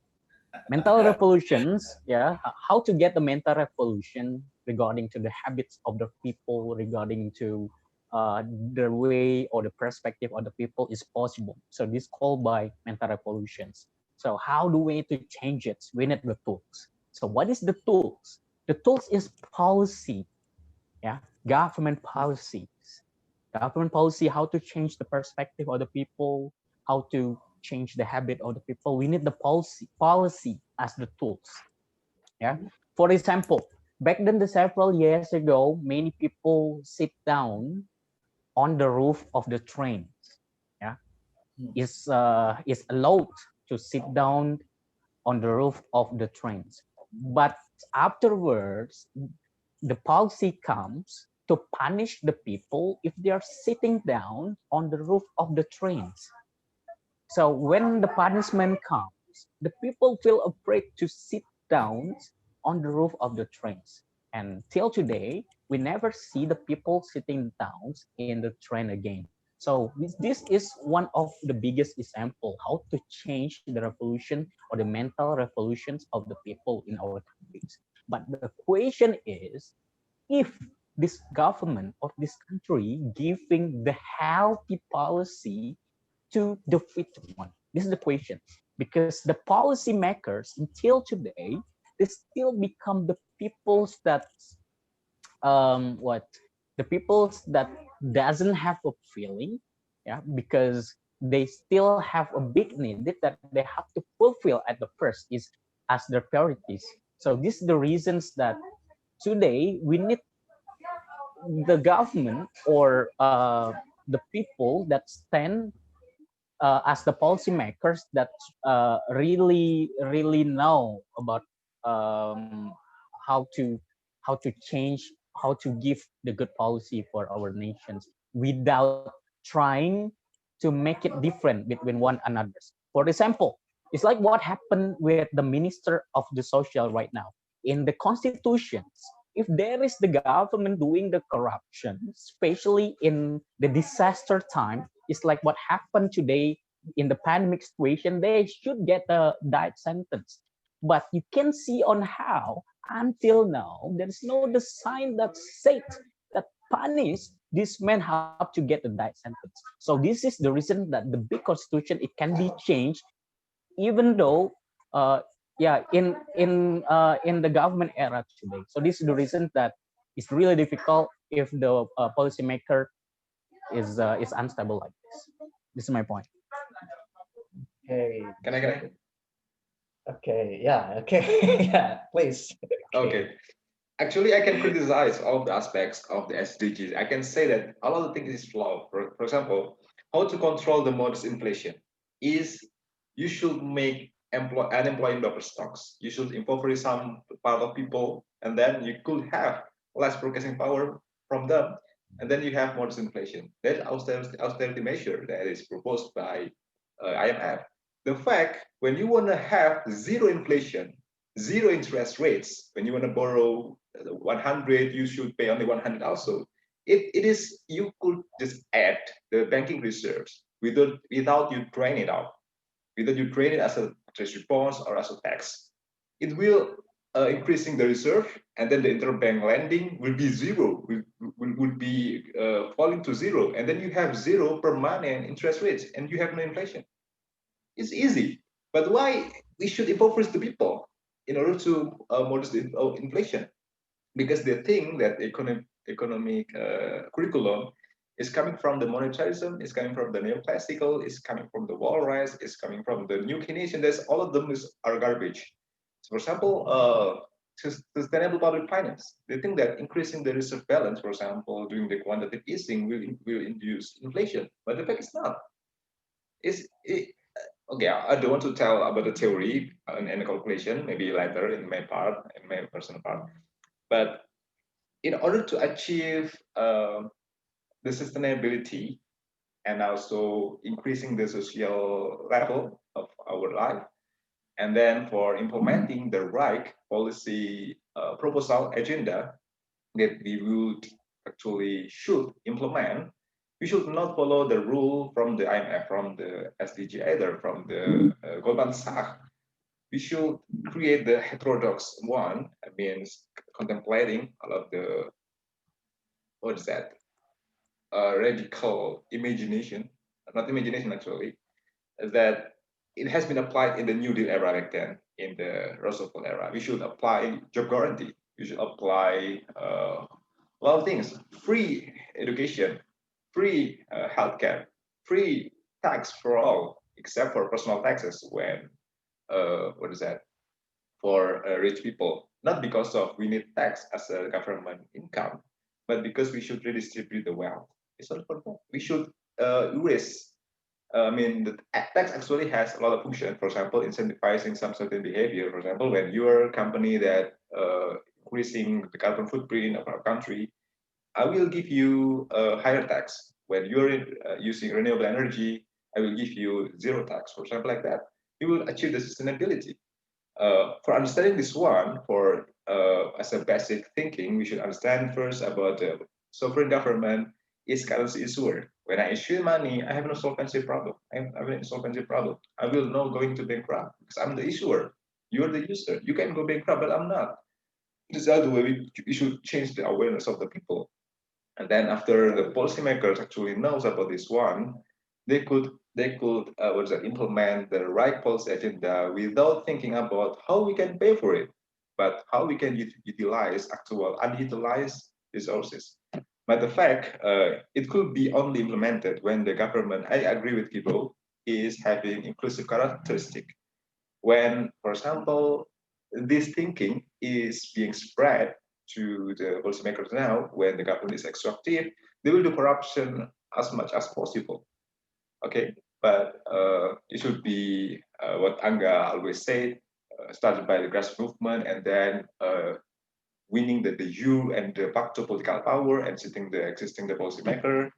Mental revolutions, yeah, how to get the mental revolution regarding to the habits of the people, regarding to the way or the perspective of the people is possible. So this called by mental revolutions. So how do we need to change it? We need the tools. So what is the tools? The tools is policy, yeah, government policies, government policy, how to change the perspective of the people, how to change the habit of the people. We need the policy as the tools. Yeah. For example, back then, the several years ago, many people sit down on the roof of the trains. Yeah, is allowed to sit down on the roof of the trains. But afterwards, the policy comes to punish the people if they are sitting down on the roof of the trains. So when the punishment comes, the people feel afraid to sit down on the roof of the trains. And till today, we never see the people sitting down in the train again. So this is one of the biggest example how to change the revolution or the mental revolutions of the people in our countries. But the question is, if this government of this country giving the healthy policy to the fit one? This is the question. Because the policymakers until today, they still become the peoples that what the peoples that doesn't have a feeling, yeah, because they still have a big need that they have to fulfill at the first is as their priorities. So this is the reasons that today we need the government or the people that stand as the policymakers that really know about um, how to change, how to give the good policy for our nations without trying to make it different between one another. For example, it's like what happened with the minister of the social right now in the constitutions. If there is the government doing the corruption, especially in the disaster time, it's like what happened today in the pandemic situation, they should get a death sentence. But you can see on how until now there's no the sign that said that punish this man have to get a death sentence. So this is the reason that the big constitution it can be changed, even though yeah in the government era today. So this is the reason that it's really difficult if the policymaker is unstable like this. This is my point. Okay. Can I? Okay. Yeah. Okay. Yeah. Please. Okay. Actually, I can criticize all the aspects of the SDGs. I can say that a lot of things is flawed. For example, how to control the modest inflation is you should make unemploying buffer stocks. You should impoverish some part of people, and then you could have less purchasing power from them, and then you have more disinflation. That's austerity measure that is proposed by IMF. The fact when you want to have zero inflation, zero interest rates, when you want to borrow 100, you should pay only 100 also. It is, you could just add the banking reserves without you drain it out, whether you trade it as a treasury bonds or as a tax. It will increasing the reserve, and then the interbank lending will be zero, will be falling to zero, and then you have zero permanent interest rates, and you have no inflation. It's easy, but why we should impoverish the people in order to modest the inflation? Because they think that economic curriculum is coming from the monetarism, is coming from the neoclassical, is coming from the Walras, is coming from the new Keynesian. That's all of them are garbage. So for example, sustainable public finance. They think that increasing the reserve balance, for example, doing the quantitative easing will induce inflation, but the fact is not. Okay, I don't want to tell about the theory and the calculation, maybe later in my personal part. But in order to achieve the sustainability and also increasing the social level of our life, and then for implementing the right policy proposal agenda that we would actually should implement, we should not follow the rule from the IMF, from the SDG, either from the Goldman Sachs. We should create the heterodox one, means contemplating all of the, what is that, radical imagination, not imagination actually, that it has been applied in the New Deal era back then, in the Roosevelt era. We should apply job guarantee. We should apply a lot of things: free education, free healthcare, free tax for all, except for personal taxes when, what is that, for rich people. Not because of we need tax as a government income, but because we should redistribute the wealth. It's not for that. We should erase. I mean, the tax actually has a lot of function. For example, incentivizing some certain behavior. For example, when you're a company that increasing the carbon footprint of our country, I will give you a higher tax. When you're using renewable energy, I will give you zero tax. For example, like that, we will achieve the sustainability. For understanding this one, for as a basic thinking, we should understand first about the sovereign government is currency issuer. When I issue money, I have no solvency problem. I have an insolvency problem. I will not going to bankrupt because I'm the issuer. You're the user. You can go bankrupt, but I'm not. This is the way we should change the awareness of the people. And then after the policymakers actually knows about this one, they could implement the right policy agenda without thinking about how we can pay for it, but how we can utilize actual unutilized resources. But the fact, it could be only implemented when the government, I agree with people, is having inclusive characteristic. When, for example, this thinking is being spread to the policymakers now, when the government is extractive, they will do corruption as much as possible. Okay, but it should be what Angga always said, started by the grassroots movement, and then winning the jure and de facto political power and sitting the existing the policymaker,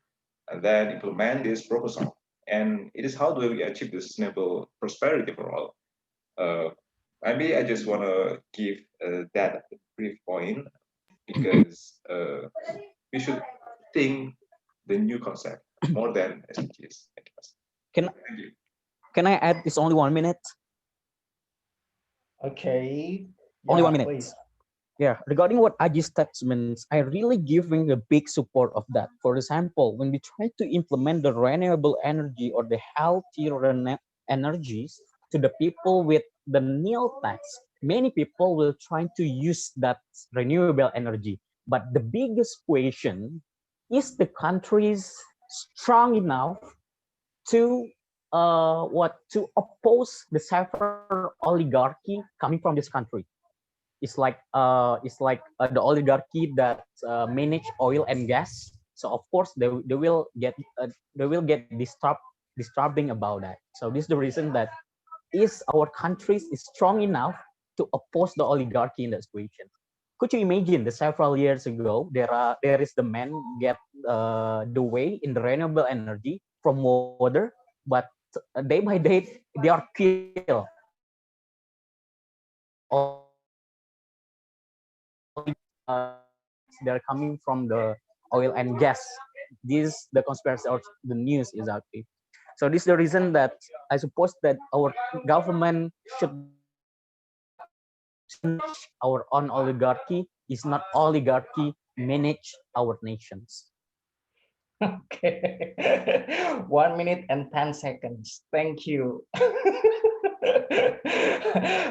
and then implement this proposal. And it is how do we achieve the sustainable prosperity for all. Maybe I just want to give that brief point because we should think the new concept more than SDGs. Can Thank you. can I add? It's only 1 minute. Okay. Only Yeah, 1 minute. please. Yeah, regarding what Aji's statements, I really giving a big support of that. For example, when we try to implement the renewable energy or the healthy energies to the people with the nil tax, many people will try to use that renewable energy. But the biggest question is the countries strong enough to to oppose the cyber oligarchy coming from this country. It's like the oligarchy that manage oil and gas. So of course they will get disturbing about that. So this is the reason that is our countries is strong enough to oppose the oligarchy in that situation? Could you imagine the several years ago there is the man get the way in the renewable energy from water, but day by day they are killed they're coming from the oil and gas. This the conspiracy or the news is active. So this is the reason that I suppose that our government should manage our own oligarchy is not oligarchy manage our nations. Okay. 1 minute and 10 seconds. Thank you.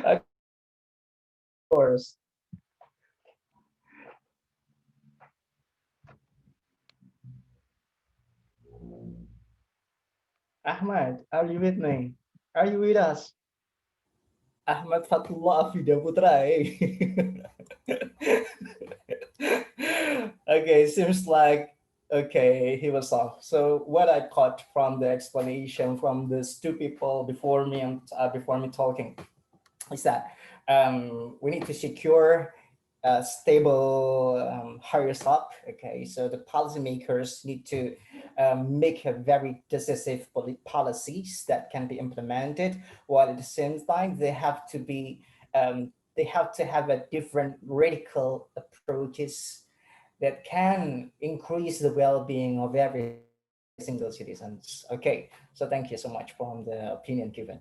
Of course. Ahmad, are you with me? Are you with us? Ahmad Fatullah Afida Putra. Okay, seems like okay, he was off. So what I caught from the explanation from these two people before me and before me talking is that we need to secure stable hires up. Okay, so the policymakers need to make a very decisive policies that can be implemented, while at the same time they have to have a different radical approaches that can increase the well-being of every single citizens. Okay, so thank you so much for the opinion given.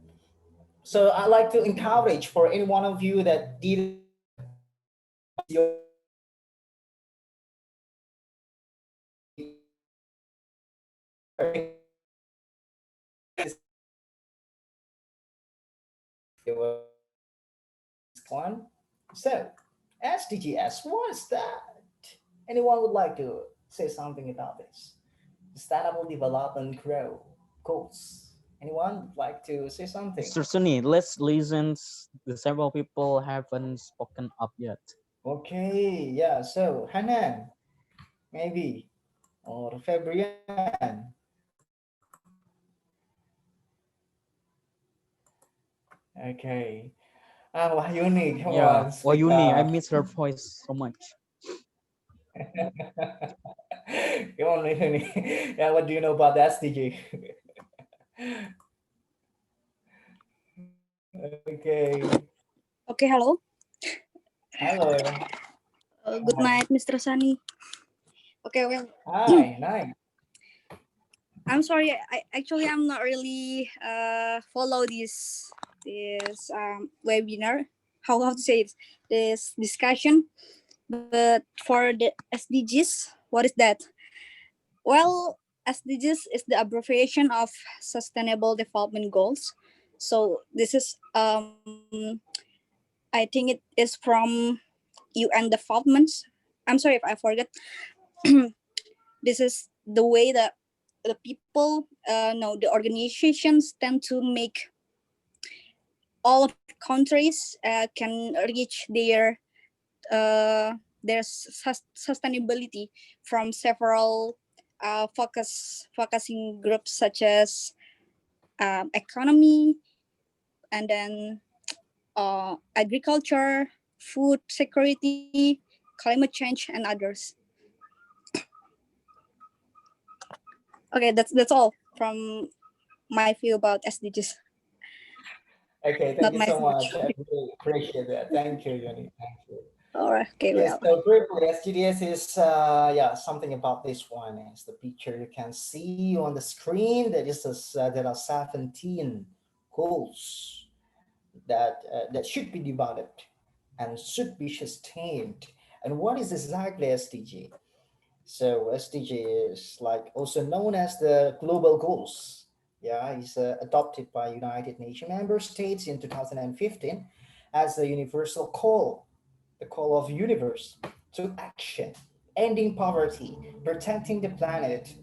So I'd like to encourage for any one of you that did your one. So SDGs, what is that? Anyone would like to say something about this? Sustainable Development Goals. Anyone would like to say something? Mr. Sunny, let's listen. The several people haven't spoken up yet. Okay, yeah. So Hanan, maybe, or Fabrian. Okay. Wahyuni, come Yeah, on, speak Wayuni, I up. miss her voice so much. Come on, Wahyuni. Yeah, what do you know about the SDG? Okay. Okay, hello. Hello. Good night, Mr. Sunny. Okay, well, Hi, nice. I'm sorry. I'm not really follow this webinar. How to say it? This discussion. But for the SDGs, what is that? Well, SDGs is the abbreviation of Sustainable Development Goals. So this is I think it is from UN developments. I'm sorry if I forget. This is the way that the people, no, the organizations tend to make all of countries can reach their sustainability from several focusing groups such as economy, and then agriculture, food security, climate change, and others. Okay, that's all from my view about SDGs. Okay, thank Not you my so speech. much. I really appreciate that. Thank you, Yoni. Thank you. All right. Okay. Yes, Well. so briefly, SGDS is yeah, something about this one is the picture you can see on the screen. There are 17 goals that should be developed and should be sustained. And what is exactly SDG? So SDG is like also known as the global goals. Yeah, it's adopted by United Nations member states in 2015 as the universal call, the call of universe to action, ending poverty, protecting the planet.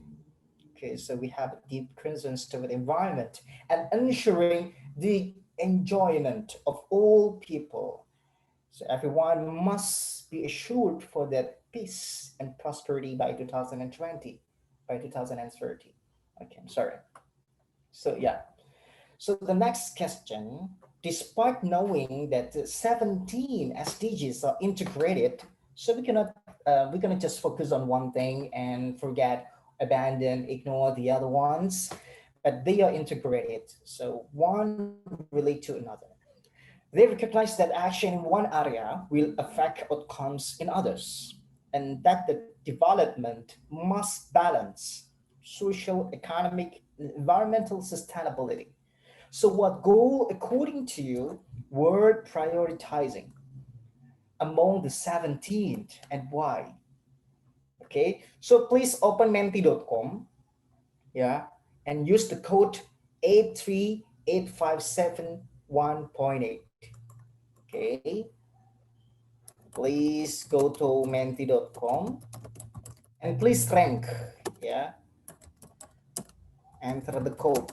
Okay, so we have deep concerns to the environment and ensuring the enjoyment of all people. So everyone must be assured for their peace and prosperity by 2020, by 2030. Okay, I'm sorry. So yeah. So the next question, despite knowing that the 17 SDGs are integrated, so we cannot just focus on one thing and forget, abandon, ignore the other ones, but they are integrated. So one relate to another. They recognize that action in one area will affect outcomes in others, and that the development must balance social, economic, and environmental sustainability. So what goal, according to you, were prioritizing among the 17 and why? Okay, so please open menti.com, yeah, and use the code 83857.1.8. Okay, please go to menti.com and please rank, yeah, enter the code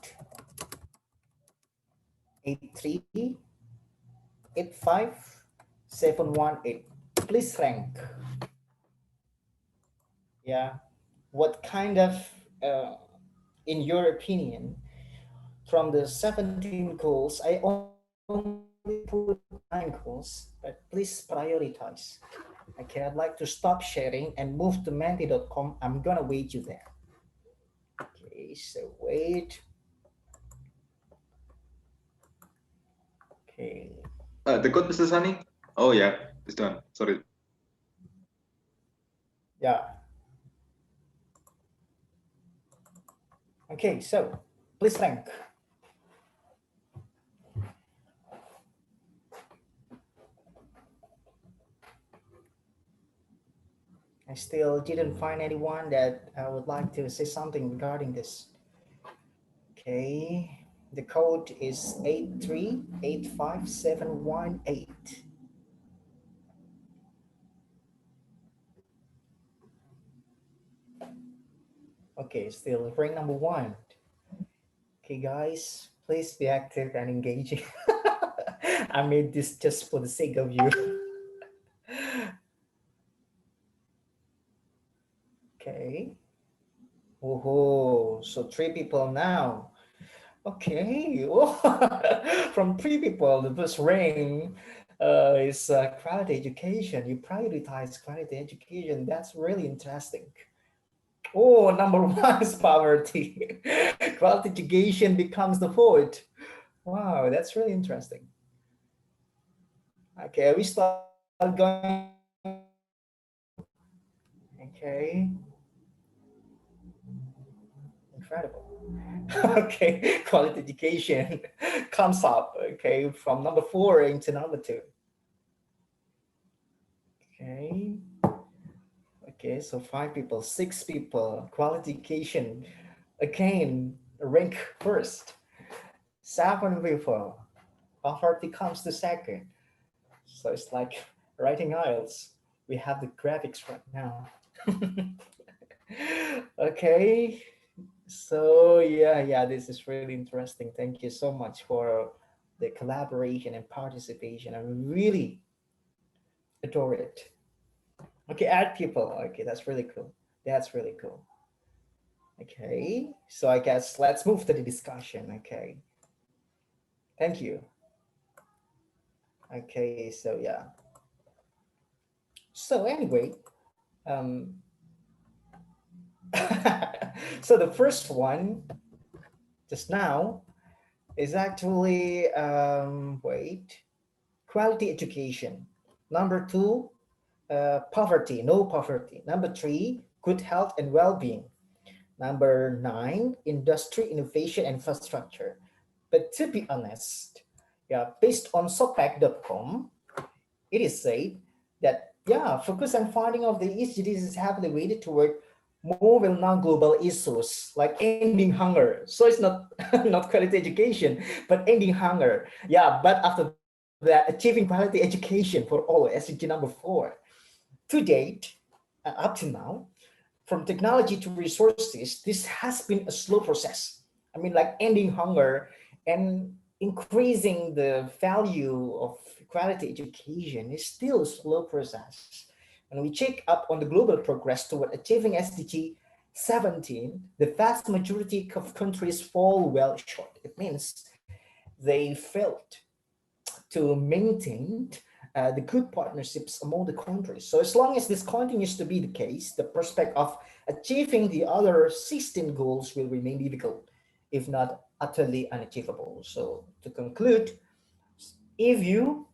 8385718. Please rank, yeah, what kind of in your opinion, from the 17 goals, I only put 9 goals, but please prioritize. Okay, I'd like to stop sharing and move to menti.com. I'm gonna wait you there. Okay, so wait. Okay, The code, Mr. Sunny? Oh yeah, this one. Sorry. yeah. Okay, so please rank. I still didn't find anyone that would like to say something regarding this. Okay, the code is 8385718. Okay, still rank number 1. Okay, guys, please be active and engaging. I made this just for the sake of you. Okay. Oh, so 3 people now. Okay. Oh, from 3 people, the first ring is quality education. You prioritize quality education. That's really interesting. Oh, number 1 is poverty. Quality education becomes the fourth. Wow, that's really interesting. Okay, we start going. Okay, incredible. Okay, quality education comes up. Okay, from number 4 into number 2. Okay. Okay, so 5 people, 6 people. Quality education again rank first. 7 people. Poverty comes to second. So it's like writing IELTS. We have the graphics right now. Okay. So yeah, this is really interesting. Thank you so much for the collaboration and participation. I really adore it. Okay, add people. Okay, that's really cool. That's really cool. Okay, so I guess let's move to the discussion. Okay, thank you. Okay, so yeah. So anyway, um, so the first one just now is actually wait, quality education. Number 2, poverty, no poverty. Number 3, good health and well-being. Number 9, industry, innovation, infrastructure. But to be honest, yeah, based on sopac.com, it is said that yeah, focus on finding of the SDGs is heavily weighted toward more well-known global issues like ending hunger. So it's not not quality education, but ending hunger. Yeah, but after that, achieving quality education for all, SDG number 4. To date, up to now, from technology to resources, this has been a slow process. I mean, like ending hunger and increasing the value of quality education is still a slow process. When we check up on the global progress toward achieving SDG 17, the vast majority of countries fall well short. It means they failed to maintain the good partnerships among the countries. So as long as this continues to be the case, the prospect of achieving the other 16 goals will remain difficult, if not utterly unachievable. So to conclude, if you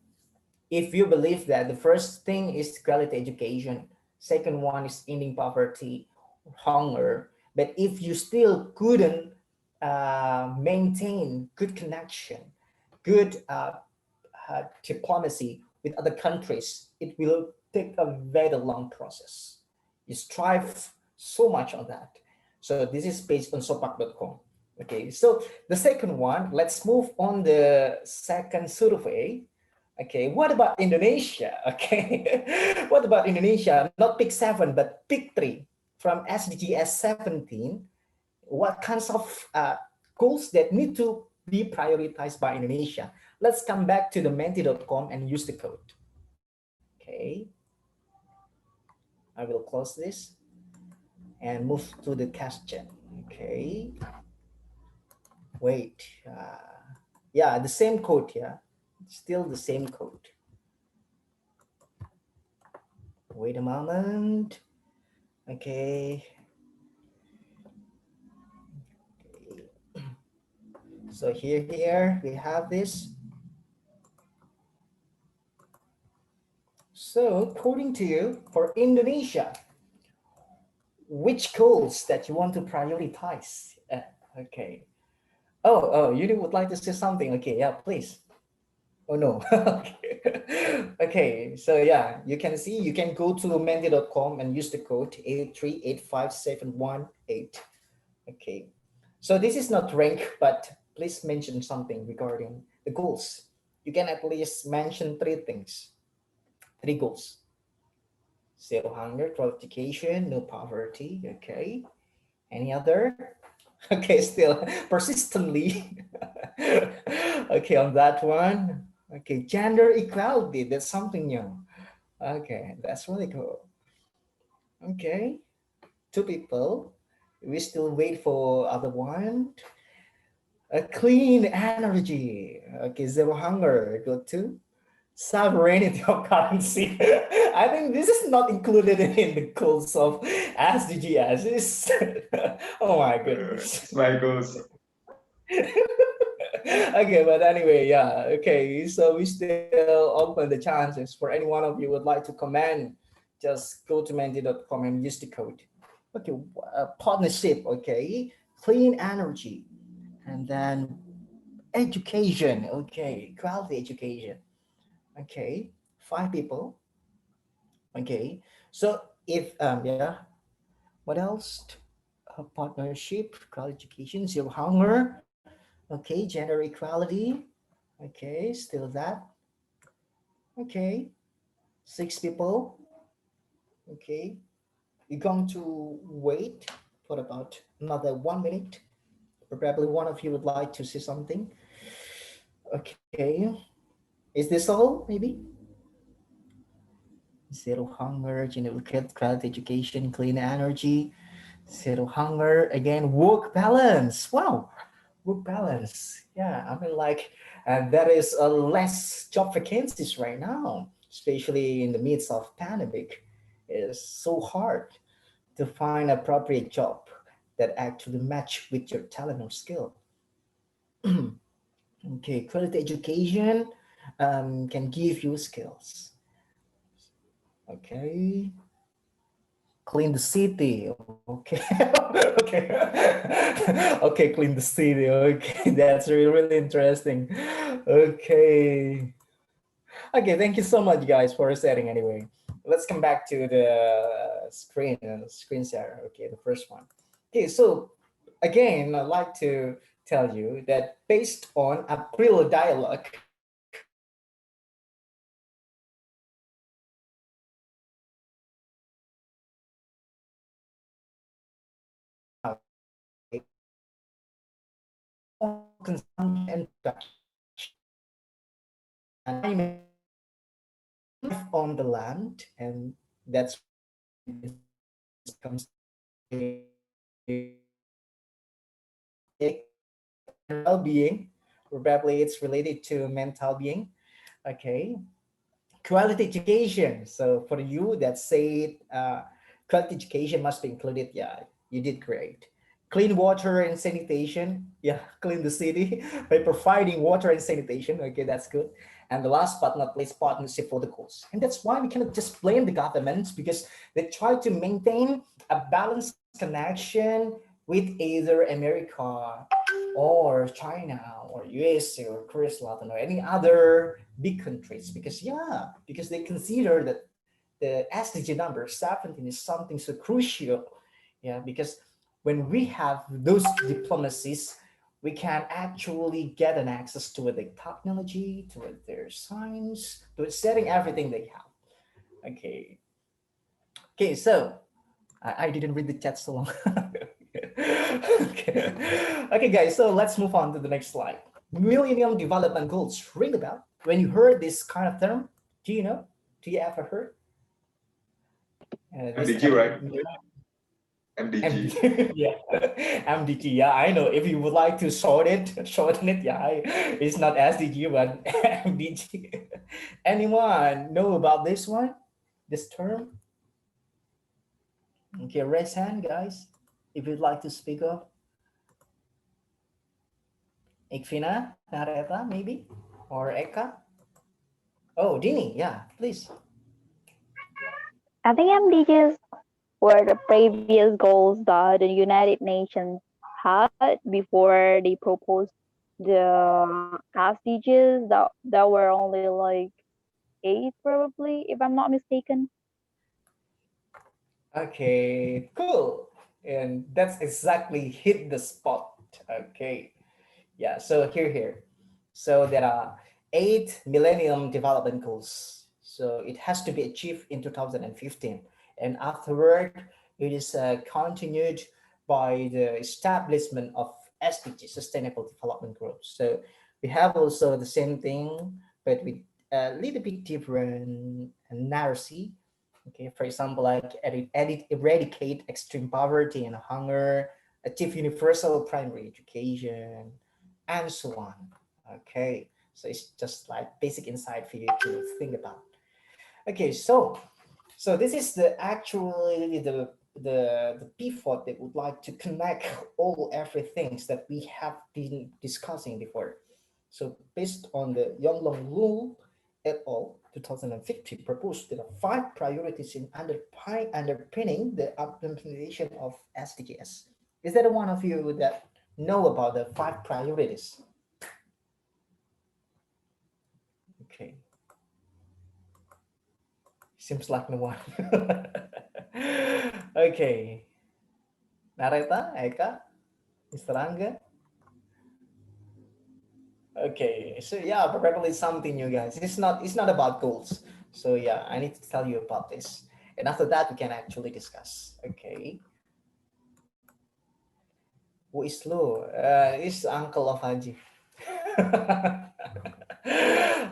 believe that the first thing is quality education, second one is ending poverty, hunger, but if you still couldn't maintain good connection, good diplomacy with other countries, it will take a very long process. You strive so much on that. So this is based on sopak.com. Okay, so the second one, let's move on the second survey. Okay, what about Indonesia? Okay, what about Indonesia? Not pick 7, but pick 3 from SDGs 17. What kinds of goals that need to be prioritized by Indonesia? Let's come back to the menti.com and use the code. Okay, I will close this and move to the question. Okay, wait. Yeah, the same code. Yeah, still the same code. Wait a moment. Okay. So here we have this. So according to you, for Indonesia, which goals that you want to prioritize? Okay. Oh, you would like to say something? Okay, yeah, please. Oh no. Okay. Okay, so yeah, you can see, you can go to menti.com and use the code 8385718. Okay, so this is not rank, but please mention something regarding the goals. You can at least mention 3 things, 3 goals. Zero hunger, qualification, no poverty. Okay, any other? Okay, still persistently. Okay, on that one. Okay, gender equality, that's something new. Okay, that's really cool. Okay, 2 people. We still wait for other one. A clean energy. Okay, zero hunger. Go to sovereignty of currency. I think this is not included in the goals of SDGs. Oh my goodness. It's my goals. Okay, but anyway, yeah. Okay, so we still open the chances for any one of you would like to comment. Just go to menti.com and use the code. Okay, partnership. Okay, clean energy, and then education. Okay, quality education. Okay, 5 people. Okay, so if yeah, what else? Partnership, quality education, zero hunger. Okay, gender equality. Okay, still that. Okay, 6 people. Okay, you're going to wait for about another 1 minute. Probably one of you would like to say something. Okay, is this all? Maybe zero hunger, gender quality education, clean energy, zero hunger. Again, work balance. Wow, work balance. Yeah, I mean, like, there is a less job vacancies right now, especially in the midst of pandemic. It's so hard to find appropriate job that actually match with your talent or skill. Okay, quality education can give you skills. Okay, clean the city. Okay. Okay. Okay, clean the city. Okay, that's really, really interesting. Okay. Okay, thank you so much, guys, for setting anyway. Let's come back to the screen share. Okay, the first one. Okay, so again, I'd like to tell you that based on April dialogue, consumption and production, and I live on the land, and that's comes well-being. Probably it's related to mental being. Okay. Quality education. So for you that said quality education must be included, yeah, you did great. Clean water and sanitation, yeah, clean the city by providing water and sanitation. Okay, that's good. And the last but not least, partnership for the cause. And that's why we cannot just blame the governments, because they try to maintain a balanced connection with either America or China or USA or Korea, Latin, or any other big countries, because yeah, because they consider that the SDG number 17 is something so crucial. Yeah, because when we have those diplomacies, we can actually get an access to their technology, to their science, to setting everything they have. Okay. Okay, so I didn't read the chat so long. Okay. Okay, guys, so let's move on to the next slide. Millennium Development Goals ring a bell? When you heard this kind of term, do you know? Do you ever heard? This MDG, right? MDG. Yeah, MDG. Yeah, I know. If you would like to shorten it, yeah, it's not SDG, but MDG. Anyone know about this one? This term? Okay, raise hand, guys, if you'd like to speak up. Ikvina, Nareta, maybe, or Eka. Oh, Dini, yeah, please. I think MDGs were the previous goals that the United Nations had before they proposed the SDGs that were only like 8 probably, if I'm not mistaken. Okay, cool. And that's exactly hit the spot. Okay. Yeah, so here. So there are 8 Millennium Development Goals. So it has to be achieved in 2015. And afterward, it is continued by the establishment of SDG, Sustainable Development Goals. So we have also the same thing, but with a little bit different narrative. Okay, for example, like eradicate extreme poverty and hunger, achieve universal primary education, and so on. Okay, so it's just like basic insight for you to think about. Okay, so this is the actually the pivot that would like to connect all everything that we have been discussing before. So based on the Yonglong Rule et al. 2050 proposed there are 5 priorities in underpinning the implementation of SDGs. Is there one of you that know about the 5 priorities? Okay. Seems like no one. Okay. Nareta, Eka, Mr. Angga. Okay, so yeah, probably something new, guys. It's not about goals. So yeah, I need to tell you about this. And after that, we can actually discuss. Okay. Who is Lu? It's uncle of Haji.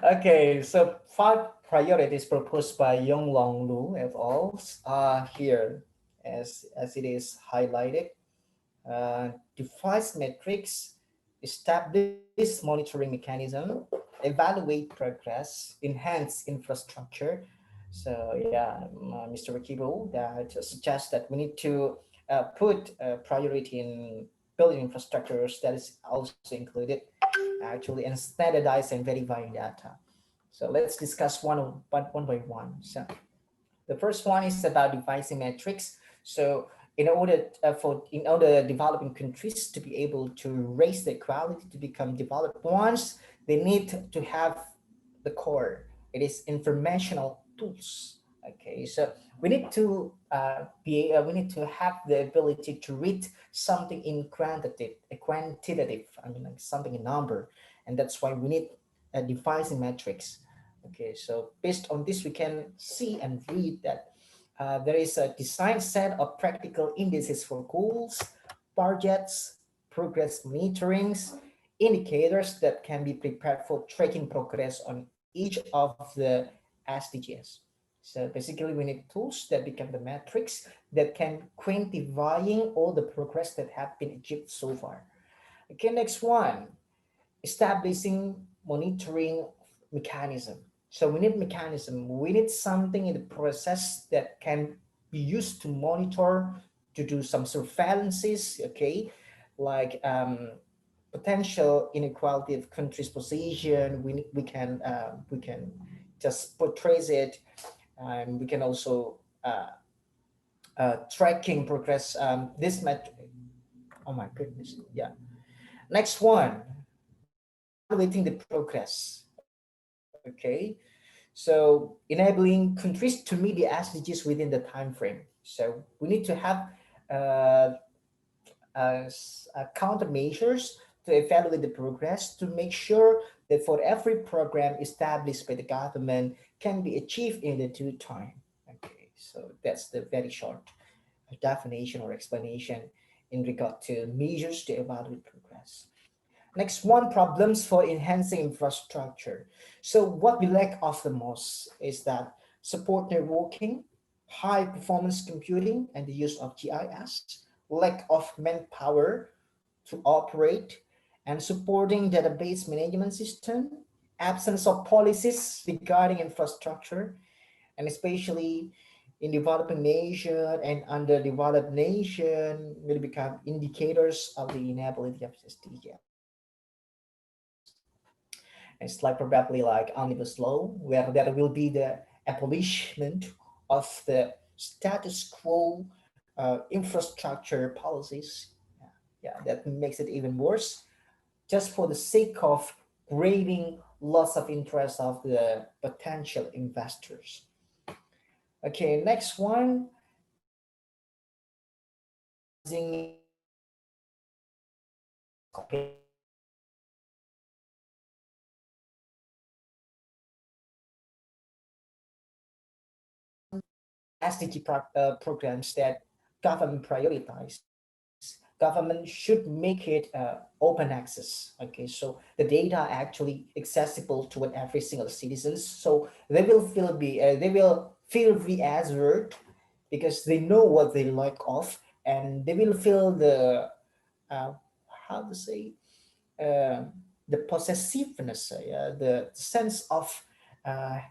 Okay, so 5 priorities proposed by Yonglong Lu et al. Are here as it is highlighted. Device metrics, establish monitoring mechanism, evaluate progress, enhance infrastructure. So yeah, Mr. Rakibo that suggests that we need to put priority in building infrastructures that is also included actually, and standardize and verifying data. So let's discuss one by one. So the first one is about devising metrics. So in order developing countries to be able to raise their quality to become developed ones, they need to have the core. It is informational tools. Okay, so we need to we need to have the ability to read something in quantitative. I mean, like something in number, and that's why we need devising metrics. Okay, so based on this, we can see and read that there is a designed set of practical indices for goals, targets, progress monitorings, indicators that can be prepared for tracking progress on each of the SDGs. So basically, we need tools that become the metrics that can quantifying all the progress that have been achieved so far. Okay, next one. establishing monitoring mechanism. So we need mechanism. We need something in the process that can be used to monitor, to do some surveillances, okay, like potential inequality of countries' position. We can just portray it. We can also tracking progress. This metric. Oh my goodness. Yeah. Next one, evaluating the progress. Okay. So enabling countries to meet the SDGs within the time frame. So we need to have uh, countermeasures to evaluate the progress to make sure that for every program established by the government can be achieved in the due time. Okay, so that's the very short definition or explanation in regard to measures to evaluate progress. Next one, problems for enhancing infrastructure. So what we lack of the most is that support networking, high performance computing, and the use of GIS, lack of manpower to operate, and supporting database management system, absence of policies regarding infrastructure, and especially in developing nation and underdeveloped nation will become indicators of the inability of SDGs. It's like probably like omnibus law, where there will be the abolishment of the status quo infrastructure policies. Yeah, that makes it even worse, just for the sake of grabbing lots of interest of the potential investors. Okay, next one, standardizing SDG programs that government prioritize. Government should make it open access. Okay, so the data actually accessible to every single citizens. So they will feel reassured because they know what they like of, and they will feel the uh, how to say uh, the possessiveness, the sense of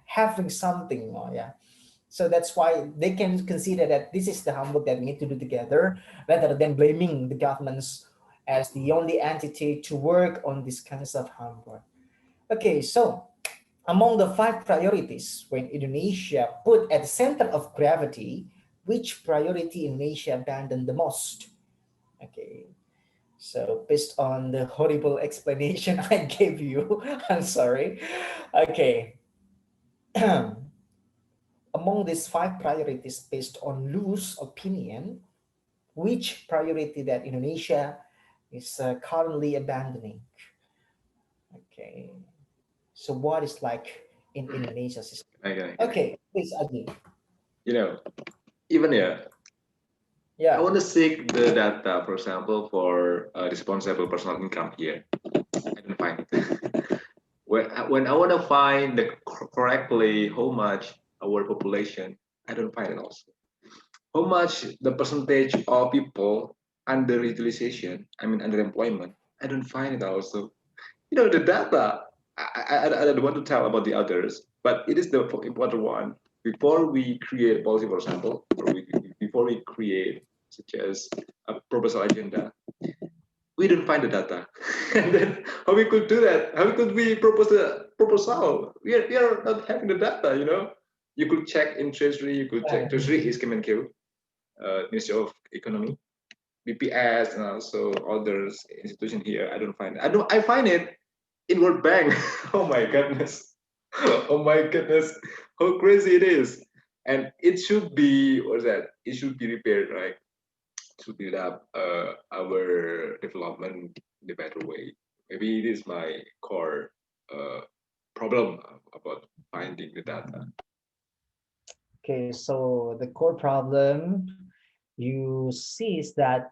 having something. Yeah, so that's why they can consider that this is the homework that we need to do together, rather than blaming the governments as the only entity to work on this kinds of homework. Okay, so among the five priorities when Indonesia put at the center of gravity, which priority Indonesia abandoned the most? Okay, so based on the horrible explanation I gave you, I'm sorry. Okay. Among these five priorities based on loose opinion, which priority that Indonesia is currently abandoning? Okay, so what is like in Indonesia's system? Okay, please, Adi. You know, even I Yeah, want to seek the data, for example, for responsible personal income here. I don't find it. when I want to find the correctly how much our population, I don't find it also. How much the percentage of people under utilization, I mean underemployment, I don't find it also. You know, the data, I don't want to tell about the others, but it is the important one. Before we create policy, for example, before we create such as a proposal agenda, we didn't find the data. And then how we could do that? How could we propose a proposal? We are not having the data, you know? You could check in Treasury, you could check Treasury is Kemenkeu, Ministry of Economy, BPS, and also others institution here. I don't find it. I find it in World Bank. Oh my goodness. Oh my goodness. How crazy it is. And it should be, what's that? It should be repaired, right? To build up our development in a better way. Maybe it is my core problem about finding the data. okay, so the core problem you see is that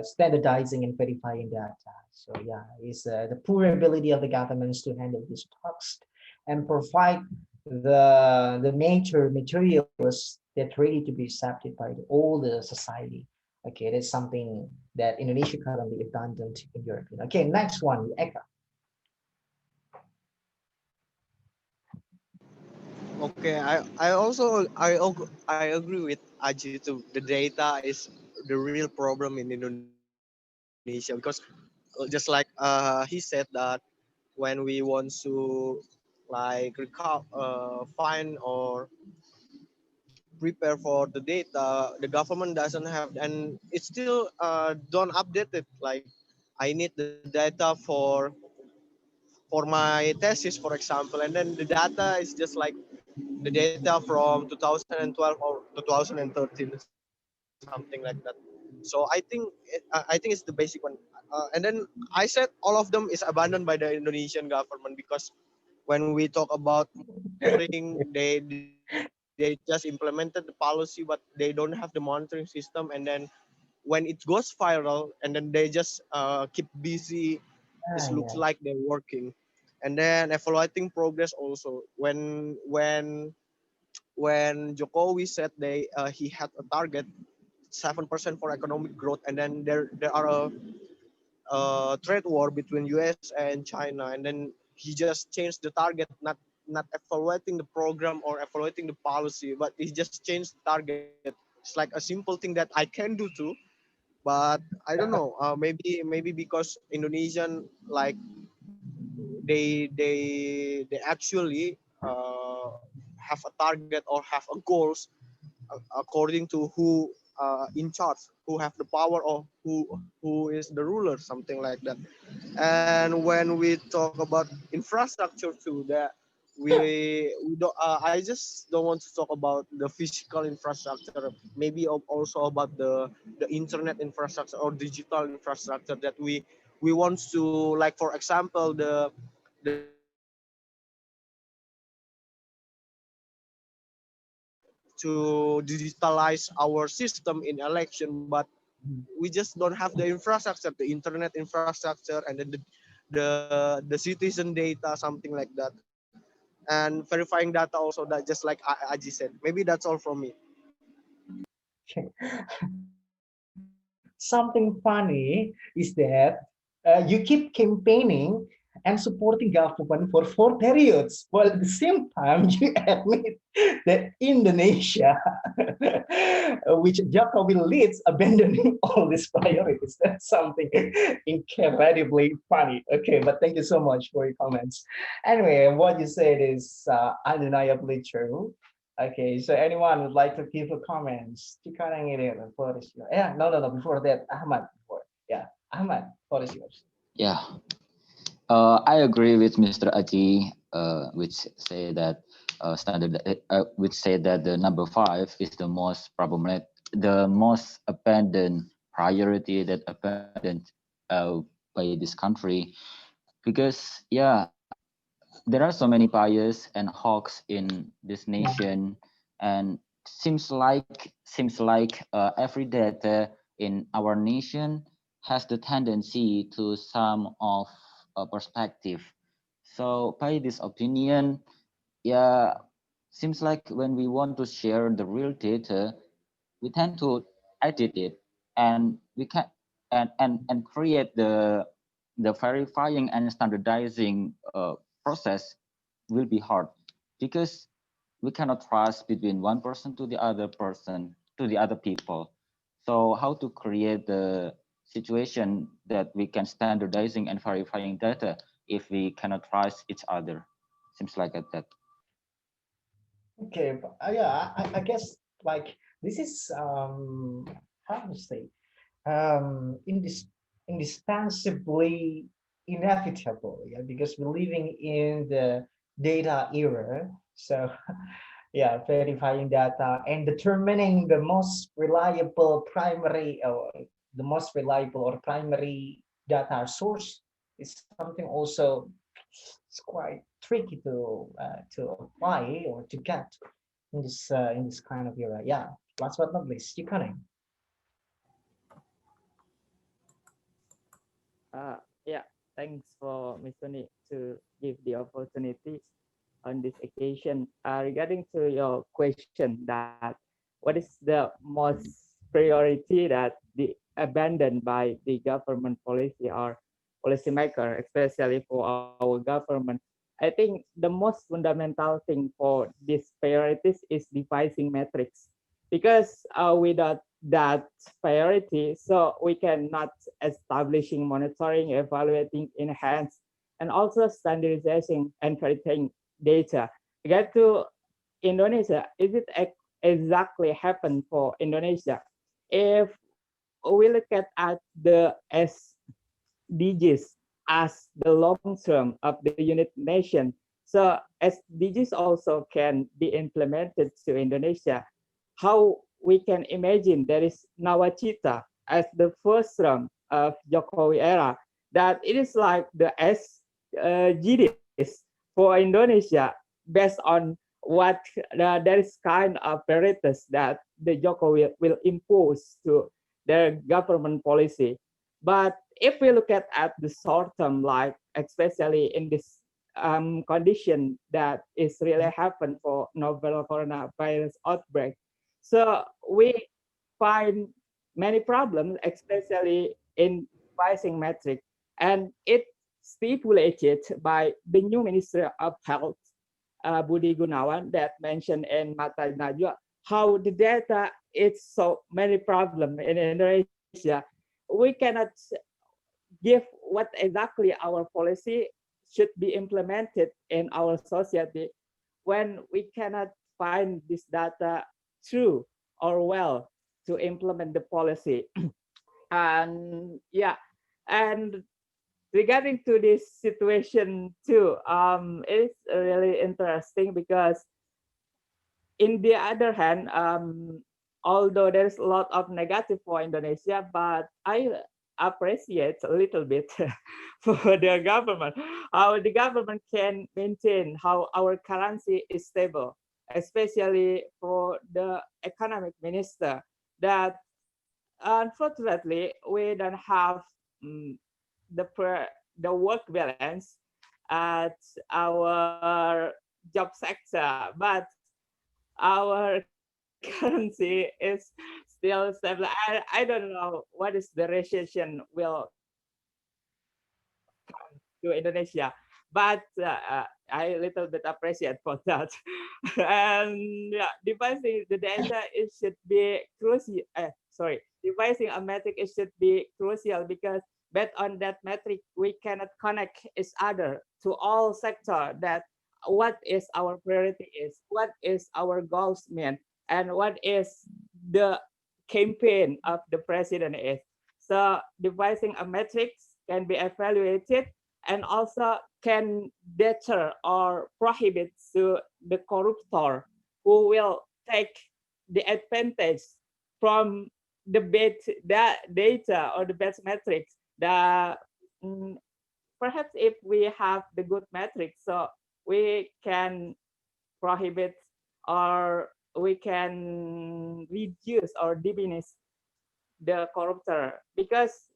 standardizing and verifying data. So yeah, is the poor ability of the governments to handle these tasks and provide the major materials that ready to be accepted by all the society. Okay, that's something that Indonesia currently abandoned in Europe. Okay, next one, Eka. Okay, I agree with Aji too. The data is the real problem in Indonesia because just like he said that when we want to like find or prepare for the data, the government doesn't have, and it's still don't update it. Like I need the data for my thesis, for example, and then the data is just like the data from 2012 or 2013, something like that. So I think it's the basic one. And then I said all of them is abandoned by the Indonesian government because when we talk about monitoring, they just implemented the policy, but they don't have the monitoring system. And then when it goes viral, and then they just keep busy. It Ah, looks yeah. like they're working, and then evaluating progress also. When Jokowi said he had a target 7% for economic growth, and then there are a trade war between US and China, and then he just changed the target, not evaluating the program or evaluating the policy, but he just changed the target. It's like a simple thing that I can do too, but I don't know. Maybe because Indonesian, like they actually have a target or have a goals according to who in charge, who have the power, or who is the ruler, something like that. And when we talk about infrastructure too, that we don't. I just don't want to talk about the physical infrastructure. Maybe also about the internet infrastructure or digital infrastructure that we want to, like for example the to digitalize our system in election, but we just don't have the infrastructure, the internet infrastructure, and then the citizen data, something like that, and verifying data also. That just like Aji said. Maybe that's all from me. Something funny is that you keep campaigning and supporting government for 4 periods, while at the same time you admit that Indonesia, which Jokowi leads, abandoning all these priorities. That's something incredibly funny. Okay, but thank you so much for your comments. Anyway, what you said is undeniably true. Okay, so anyone would like to give a comments? Cikarang ini, floor is yours. Yeah, no. Before that, Ahmad. Before, yeah, Ahmad, floor is yours. Yeah, I agree with Mr. Aji, which say that which say that the number 5 is the most problematic, the most abandoned priority that abandoned by this country, because yeah, there are so many bias and hawks in this nation, and seems like every data in our nation has the tendency to some of a perspective. So by this opinion, yeah, seems like when we want to share the real data, we tend to edit it, and we can and create the verifying and standardizing process will be hard, because we cannot trust between one person to the other person to the other people. So how to create the situation that we can standardizing and verifying data if we cannot trust each other? Seems like that. Okay, but, yeah, I guess like this is how to say indispensably inevitable, yeah, because we're living in the data era. So yeah, verifying data and determining the most reliable primary or the most reliable or primary data source is something also it's quite tricky to apply or to get in this kind of era. Yeah, last but not least, you can. Yeah, thanks for Mr. Nick to give the opportunity on this occasion. Regarding to your question that what is the most priority that the abandoned by the government policy or policymaker, especially for our government, I I think the most fundamental thing for these priorities is devising metrics, because without that priority, so we cannot establishing, monitoring, evaluating, enhance, and also standardizing and verifying data. Get to Indonesia, is it exactly happen for Indonesia? If we look at the SDGs as the long term of the United Nations, so SDGs also can be implemented to Indonesia. How we can imagine there is Nawacita as the first term of Jokowi era, that it is like the SDGs for Indonesia based on what there is kind of apparatus that the Jokowi will impose to their government policy. But if we look at the short term, like especially in this condition that is really happened for novel coronavirus outbreak, so we find many problems, especially in pricing metric, and it stipulated by the new Minister of Health, Budi Gunawan, that mentioned in Mata Najwa, how the data is so many problems in Indonesia. We cannot give what exactly our policy should be implemented in our society when we cannot find this data true or well to implement the policy. And yeah, and regarding to this situation too, it's really interesting because in the other hand, although there's a lot of negative for Indonesia, but I appreciate a little bit for the government, how the government can maintain how our currency is stable, especially for the economic minister, that unfortunately we don't have um, the work balance at our job sector, but our currency is still stable. I don't know what is the recession will to Indonesia, but I little bit appreciate for that. And yeah, devising the data it should be crucial. Sorry, devising a metric it should be crucial because based on that metric we cannot connect each other to all sector, that what is our priority is, what is our goals mean, and what is the campaign of the president is. So devising a metrics can be evaluated and also can deter or prohibit to the corruptor who will take the advantage from the bad data or the bad metrics. The perhaps if we have the good metrics, so we can prohibit or we can reduce or diminish the corruptor, because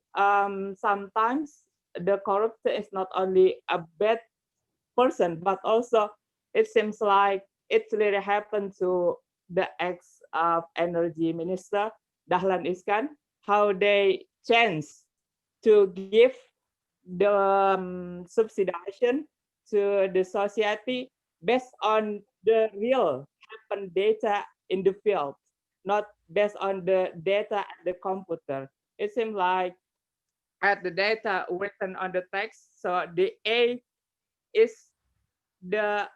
sometimes the corruptor is not only a bad person, but also it seems like it really happened to the ex energy minister Dahlan Iskan, how they chance to give the subsidization to the society based on the real happen data in the field, not based on the data at the computer. It seems like at the data written on the text, so the A is the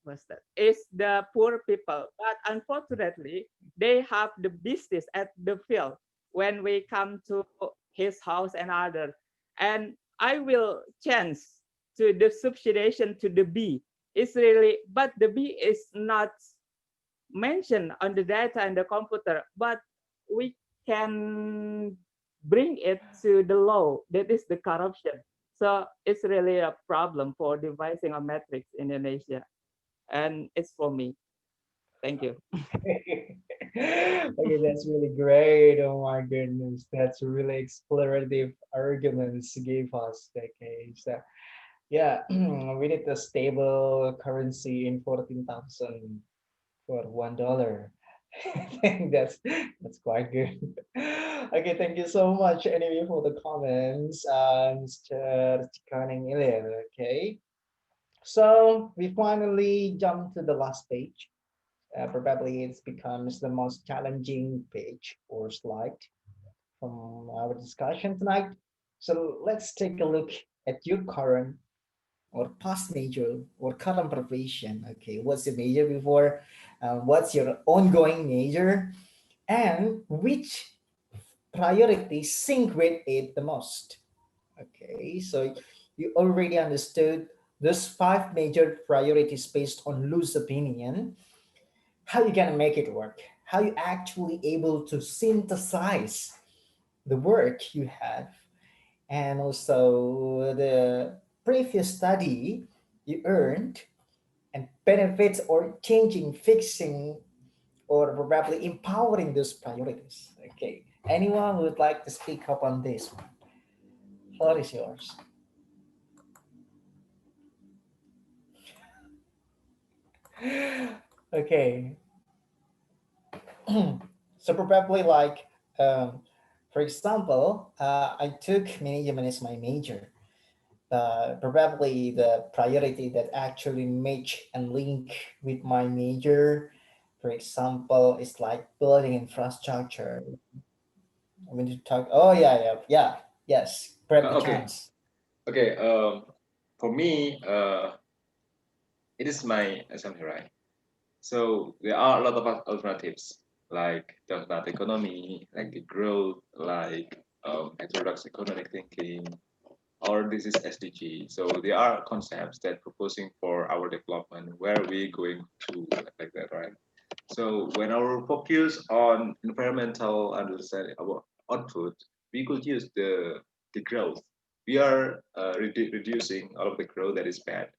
what's that? Is the poor people, but unfortunately they have the business at the field when we come to his house and other, and I will chance to the subsidization to the B. It's really, but the B is not mentioned on the data and the computer, but we can bring it to the law. That is the corruption. So it's really a problem for devising a metrics in Indonesia. And it's for me. Thank you. Okay, that's really great. Oh my goodness, that's really explorative arguments you gave us. Okay, so yeah, we need a stable currency in 14,000 for $1. I think that's quite good. Okay, thank you so much anyway for the comments, Mr. Chikaning Ilya. Okay, So we finally jump to the last page. Probably it becomes the most challenging page or slide from our discussion tonight. So let's take a look at your current or past major or current profession. Okay, what's your major before? What's your ongoing major? And which priorities sync with it the most? Okay, so you already understood those five major priorities based on loose opinion. How you gonna make it work? How you actually able to synthesize the work you have, and also the previous study you earned, and benefits or changing, fixing, or probably empowering those priorities. Okay, anyone would like to speak up on this one? Floor is yours. Okay. So probably like, for example, I took management as my major. Probably the priority that actually match and link with my major, for example, is like building infrastructure. I mean to talk. Oh yeah, yeah, yeah. Yes, grab the Okay. chance. Okay. For me, it is my assumption, right? So there are a lot of alternatives, like the economy, like the growth, like heterodox economic thinking, or this is SDG. So there are concepts that proposing for our development where we going to like that, right? So when our focus on environmental understanding our output, we could use the growth. We are reducing all of the growth that is bad.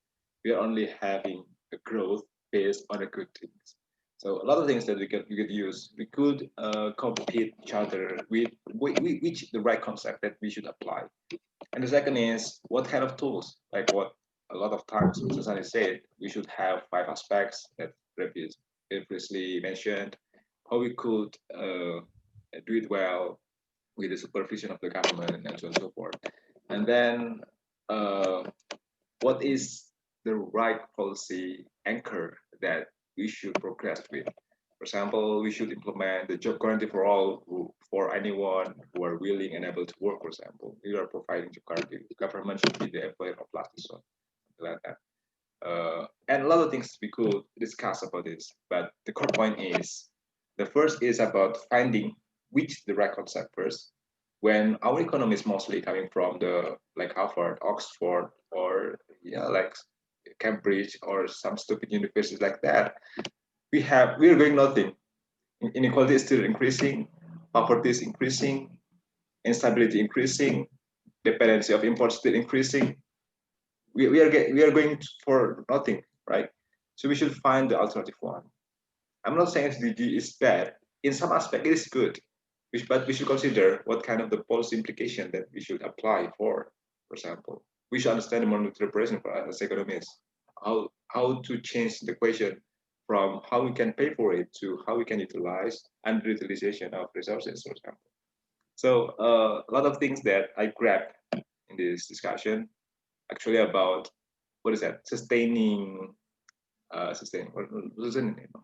We are only having a growth based on the good things. So a lot of things that we could use. We could compete each other with which the right concept that we should apply. And the second is what kind of tools, like what a lot of times Mr. Sani said, we should have five aspects that previously mentioned, how we could do it well with the supervision of the government and so on and so forth. And then uh, what is the right policy anchor that we should progress with? For example, we should implement the job guarantee for all, for anyone who are willing and able to work. For example, we are providing job guarantee. The government should be the employer of last resort, something like that. And a lot of things we could discuss about this, but the core point is the first is about finding which the right concept first. When our economy is mostly coming from the like Harvard, Oxford, or yeah, like Cambridge or some stupid universities like that, we are going nothing. Inequality is still increasing, poverty is increasing, instability increasing, dependency of imports still increasing. We are going for nothing, right? So we should find the alternative one. I'm not saying SDG is bad. In some aspect, it is good, but we should consider what kind of the policy implication that we should apply for. For example, we should understand the monetary operation for as economists, how to change the question from how we can pay for it to how we can utilize underutilization of resources, for example. So a lot of things that I grabbed in this discussion actually about what is that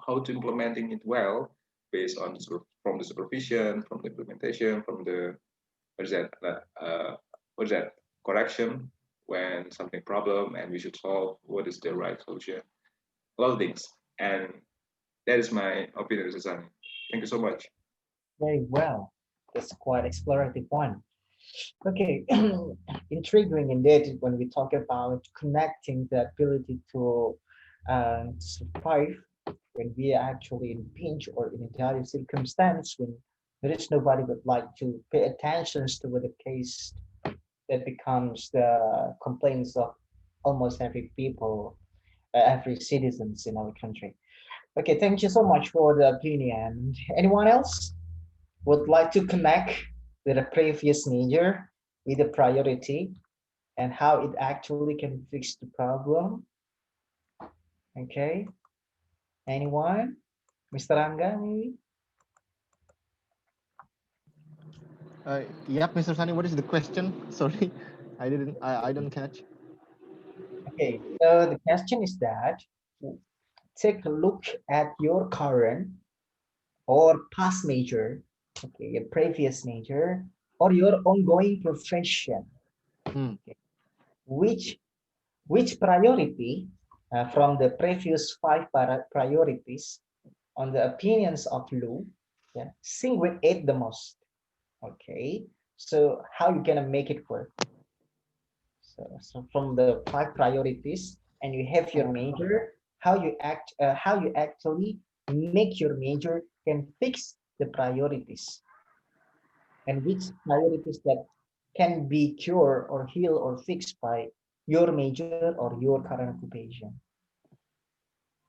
how to implementing it well based on from the supervision, from the implementation, from the what is that what is that correction when something problem and we should solve what is the right solution. A lot of things, and that is my opinion, Susan. Thank you so much. Very well. That's quite explorative one. Okay, intriguing indeed when we talk about connecting the ability to survive when we are actually in pinch or in a dire circumstance, when there is nobody would like to pay attention to the case that becomes the complaints of almost every people, every citizens in our country. Okay, thank you so much for the opinion. Anyone else would like to connect with a previous major with a priority and how it actually can fix the problem? Okay, anyone? Mr. Ranga, maybe? Yep, Mr. Sani, what is the question? Sorry, I didn't catch. Okay, so the question is that take a look at your current or past major, okay, your previous major, or your ongoing profession. Okay. Which which priority from the previous five priorities on the opinions of Lou, yeah, sing with it the most. Okay, so how you gonna make it work? So from the five priorities, and you have your major, how you actually make your major can fix the priorities, and which priorities that can be cured or healed or fixed by your major or your current occupation.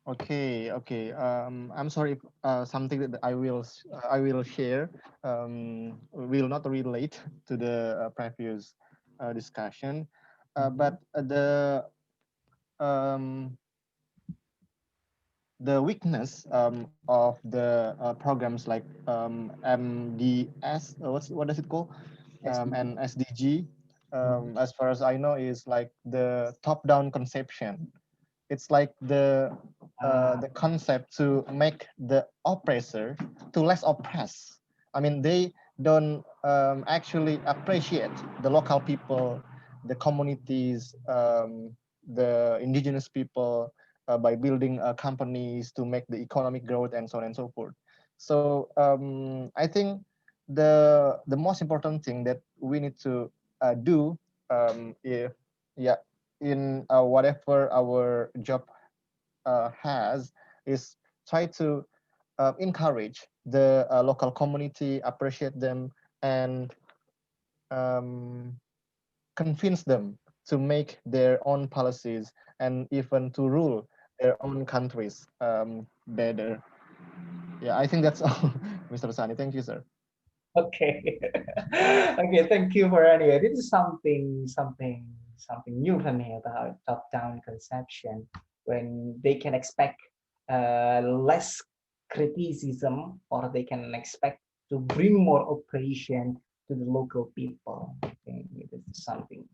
Okay. I'm sorry if something that I will share will not relate to the previous discussion, but um, the weakness of the programs like MDS, what does it call, SDG. and SDG, Mhm. as far as I know, is like the top-down conception. It's like the concept to make the oppressor to less oppress. I mean, they don't actually appreciate the local people, the communities, the indigenous people, by building companies to make the economic growth and so on and so forth. So I think the most important thing that we need to do, if yeah, in whatever our job has, is try to encourage the local community, appreciate them, and um, convince them to make their own policies and even to rule their own countries better. Yeah, I think that's all, Mr. Sani. Thank you, sir. Okay. Okay, thank you for anyway. This is something new for me about top-down conception when they can expect less criticism or they can expect to bring more operation to the local people. I think this is something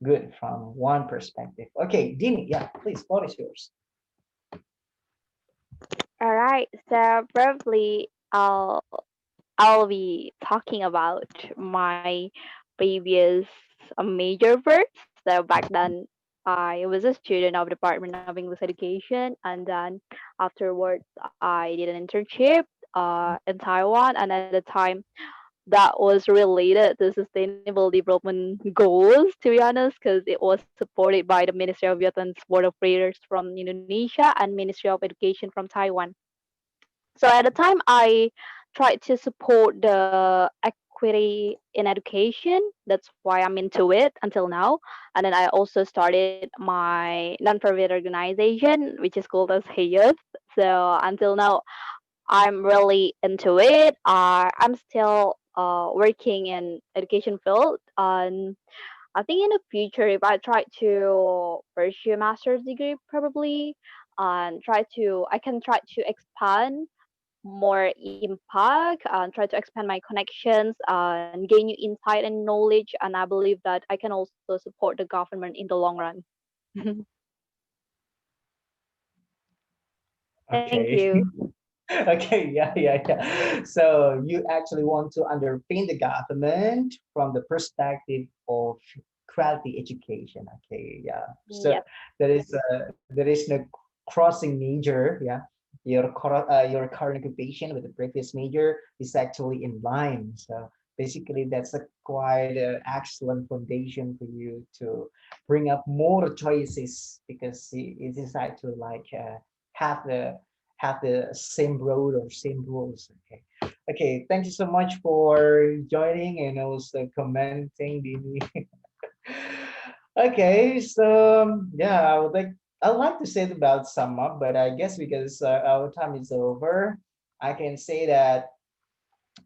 good from one perspective. Okay, Dini, yeah, please, what is yours? All right. So probably I'll be talking about my previous major first. So back then, I was a student of Department of English Education, and then afterwards, I did an internship in Taiwan, and at the time, that was related to sustainable development goals. To be honest, because it was supported by the Ministry of Youth and Sport Affairs from Indonesia and Ministry of Education from Taiwan. So at the time, I tried to support the equity in education. That's why I'm into it until now. And then I also started my non-profit organization, which is called as Hey Youth. So until now, I'm really into it. I'm still working in education field, and I think in the future, if I try to pursue a master's degree, probably, and I can try to expand more impact and try to expand my connections and gain new insight and knowledge. And I believe that I can also support the government in the long run. Thank Okay. you. Okay, yeah. So you actually want to underpin the government from the perspective of quality education. Okay, yeah. So Yes. there is no crossing major. Yeah, your current occupation with the previous major is actually in line. So basically, that's a quite excellent foundation for you to bring up more choices because it is actually like have the have the same road or same rules. Okay. Okay. Thank you so much for joining and also commenting. Dini. Okay. So yeah, I'd like to say about sum up, but I guess because our time is over, I can say that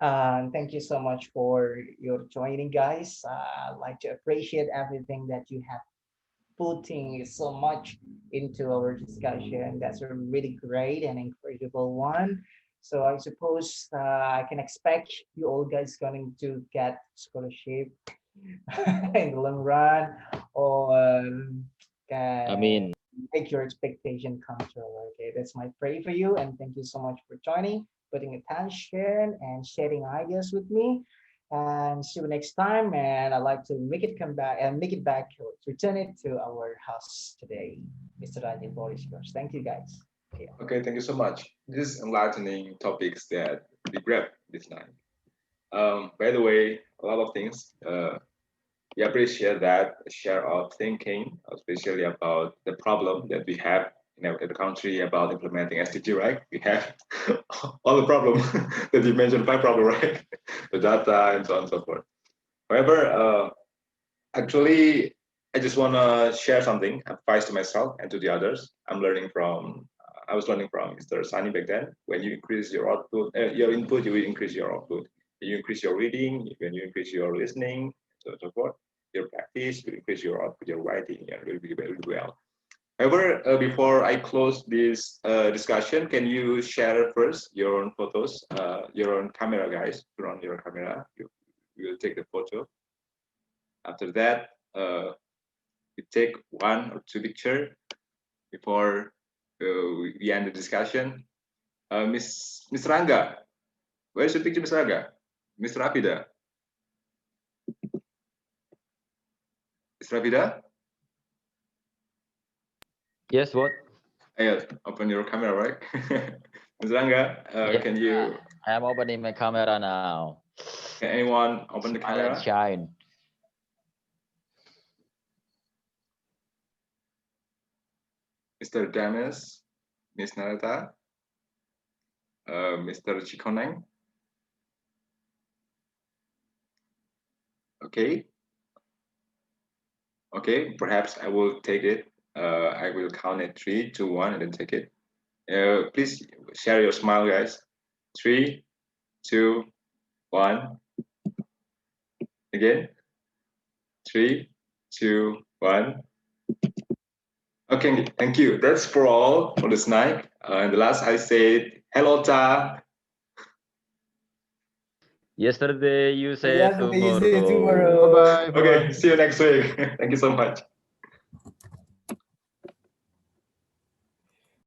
thank you so much for your joining, guys. I'd like to appreciate everything that you have putting so much into our discussion. That's a really great and incredible one. So I suppose I can expect you all guys going to get scholarship in the long run, or can make your expectation come true. Okay, that's my pray for you, and thank you so much for joining, putting attention, and sharing ideas with me. And see you next time. And I'd like to make it come back and make it back, return it to our house today. Mr. Rajin, floor is yours. Thank you, guys. Yeah. Okay, thank you so much. This is enlightening topics that we grabbed this night. By the way, a lot of things. We appreciate that share of thinking, especially about the problem that we have in the country about implementing SDG, right? We have all the problem that you mentioned, five problem, right? The data and so on and so forth. However, actually, I just want to share something, advice to myself and to the others. I was learning from Mr. Sani back then. When you increase your output, your input, you will increase your output. When you increase your reading, when you increase your listening, so on and so forth, your practice will increase your output, your writing, and will be very well. However, before I close this discussion, can you share first your own photos, your own camera, guys? Turn on your camera. You will take the photo. After that, we take one or two pictures before we end the discussion. Miss Ranga, where's the picture, Miss Ranga? Miss Rapida. Miss Rapida? Yes, what? Yes, open your camera, right? Miss Ranga, Yeah, can you? I'm opening my camera now. Can anyone open the Smile camera? and shine. Mr. Damis, Miss Narita, Mr. Chikoneng. Okay. Okay, perhaps I will take it. I will count at 3, 2, 1, and then take it. Please share your smile, guys. 3, 2, 1. Again. 3, 2, 1. Okay, thank you. That's for all for this night. And the last I said, hello, Ta. Yesterday you said Yesterday you said tomorrow. tomorrow. Bye bye. Okay, see you next week. Thank you so much.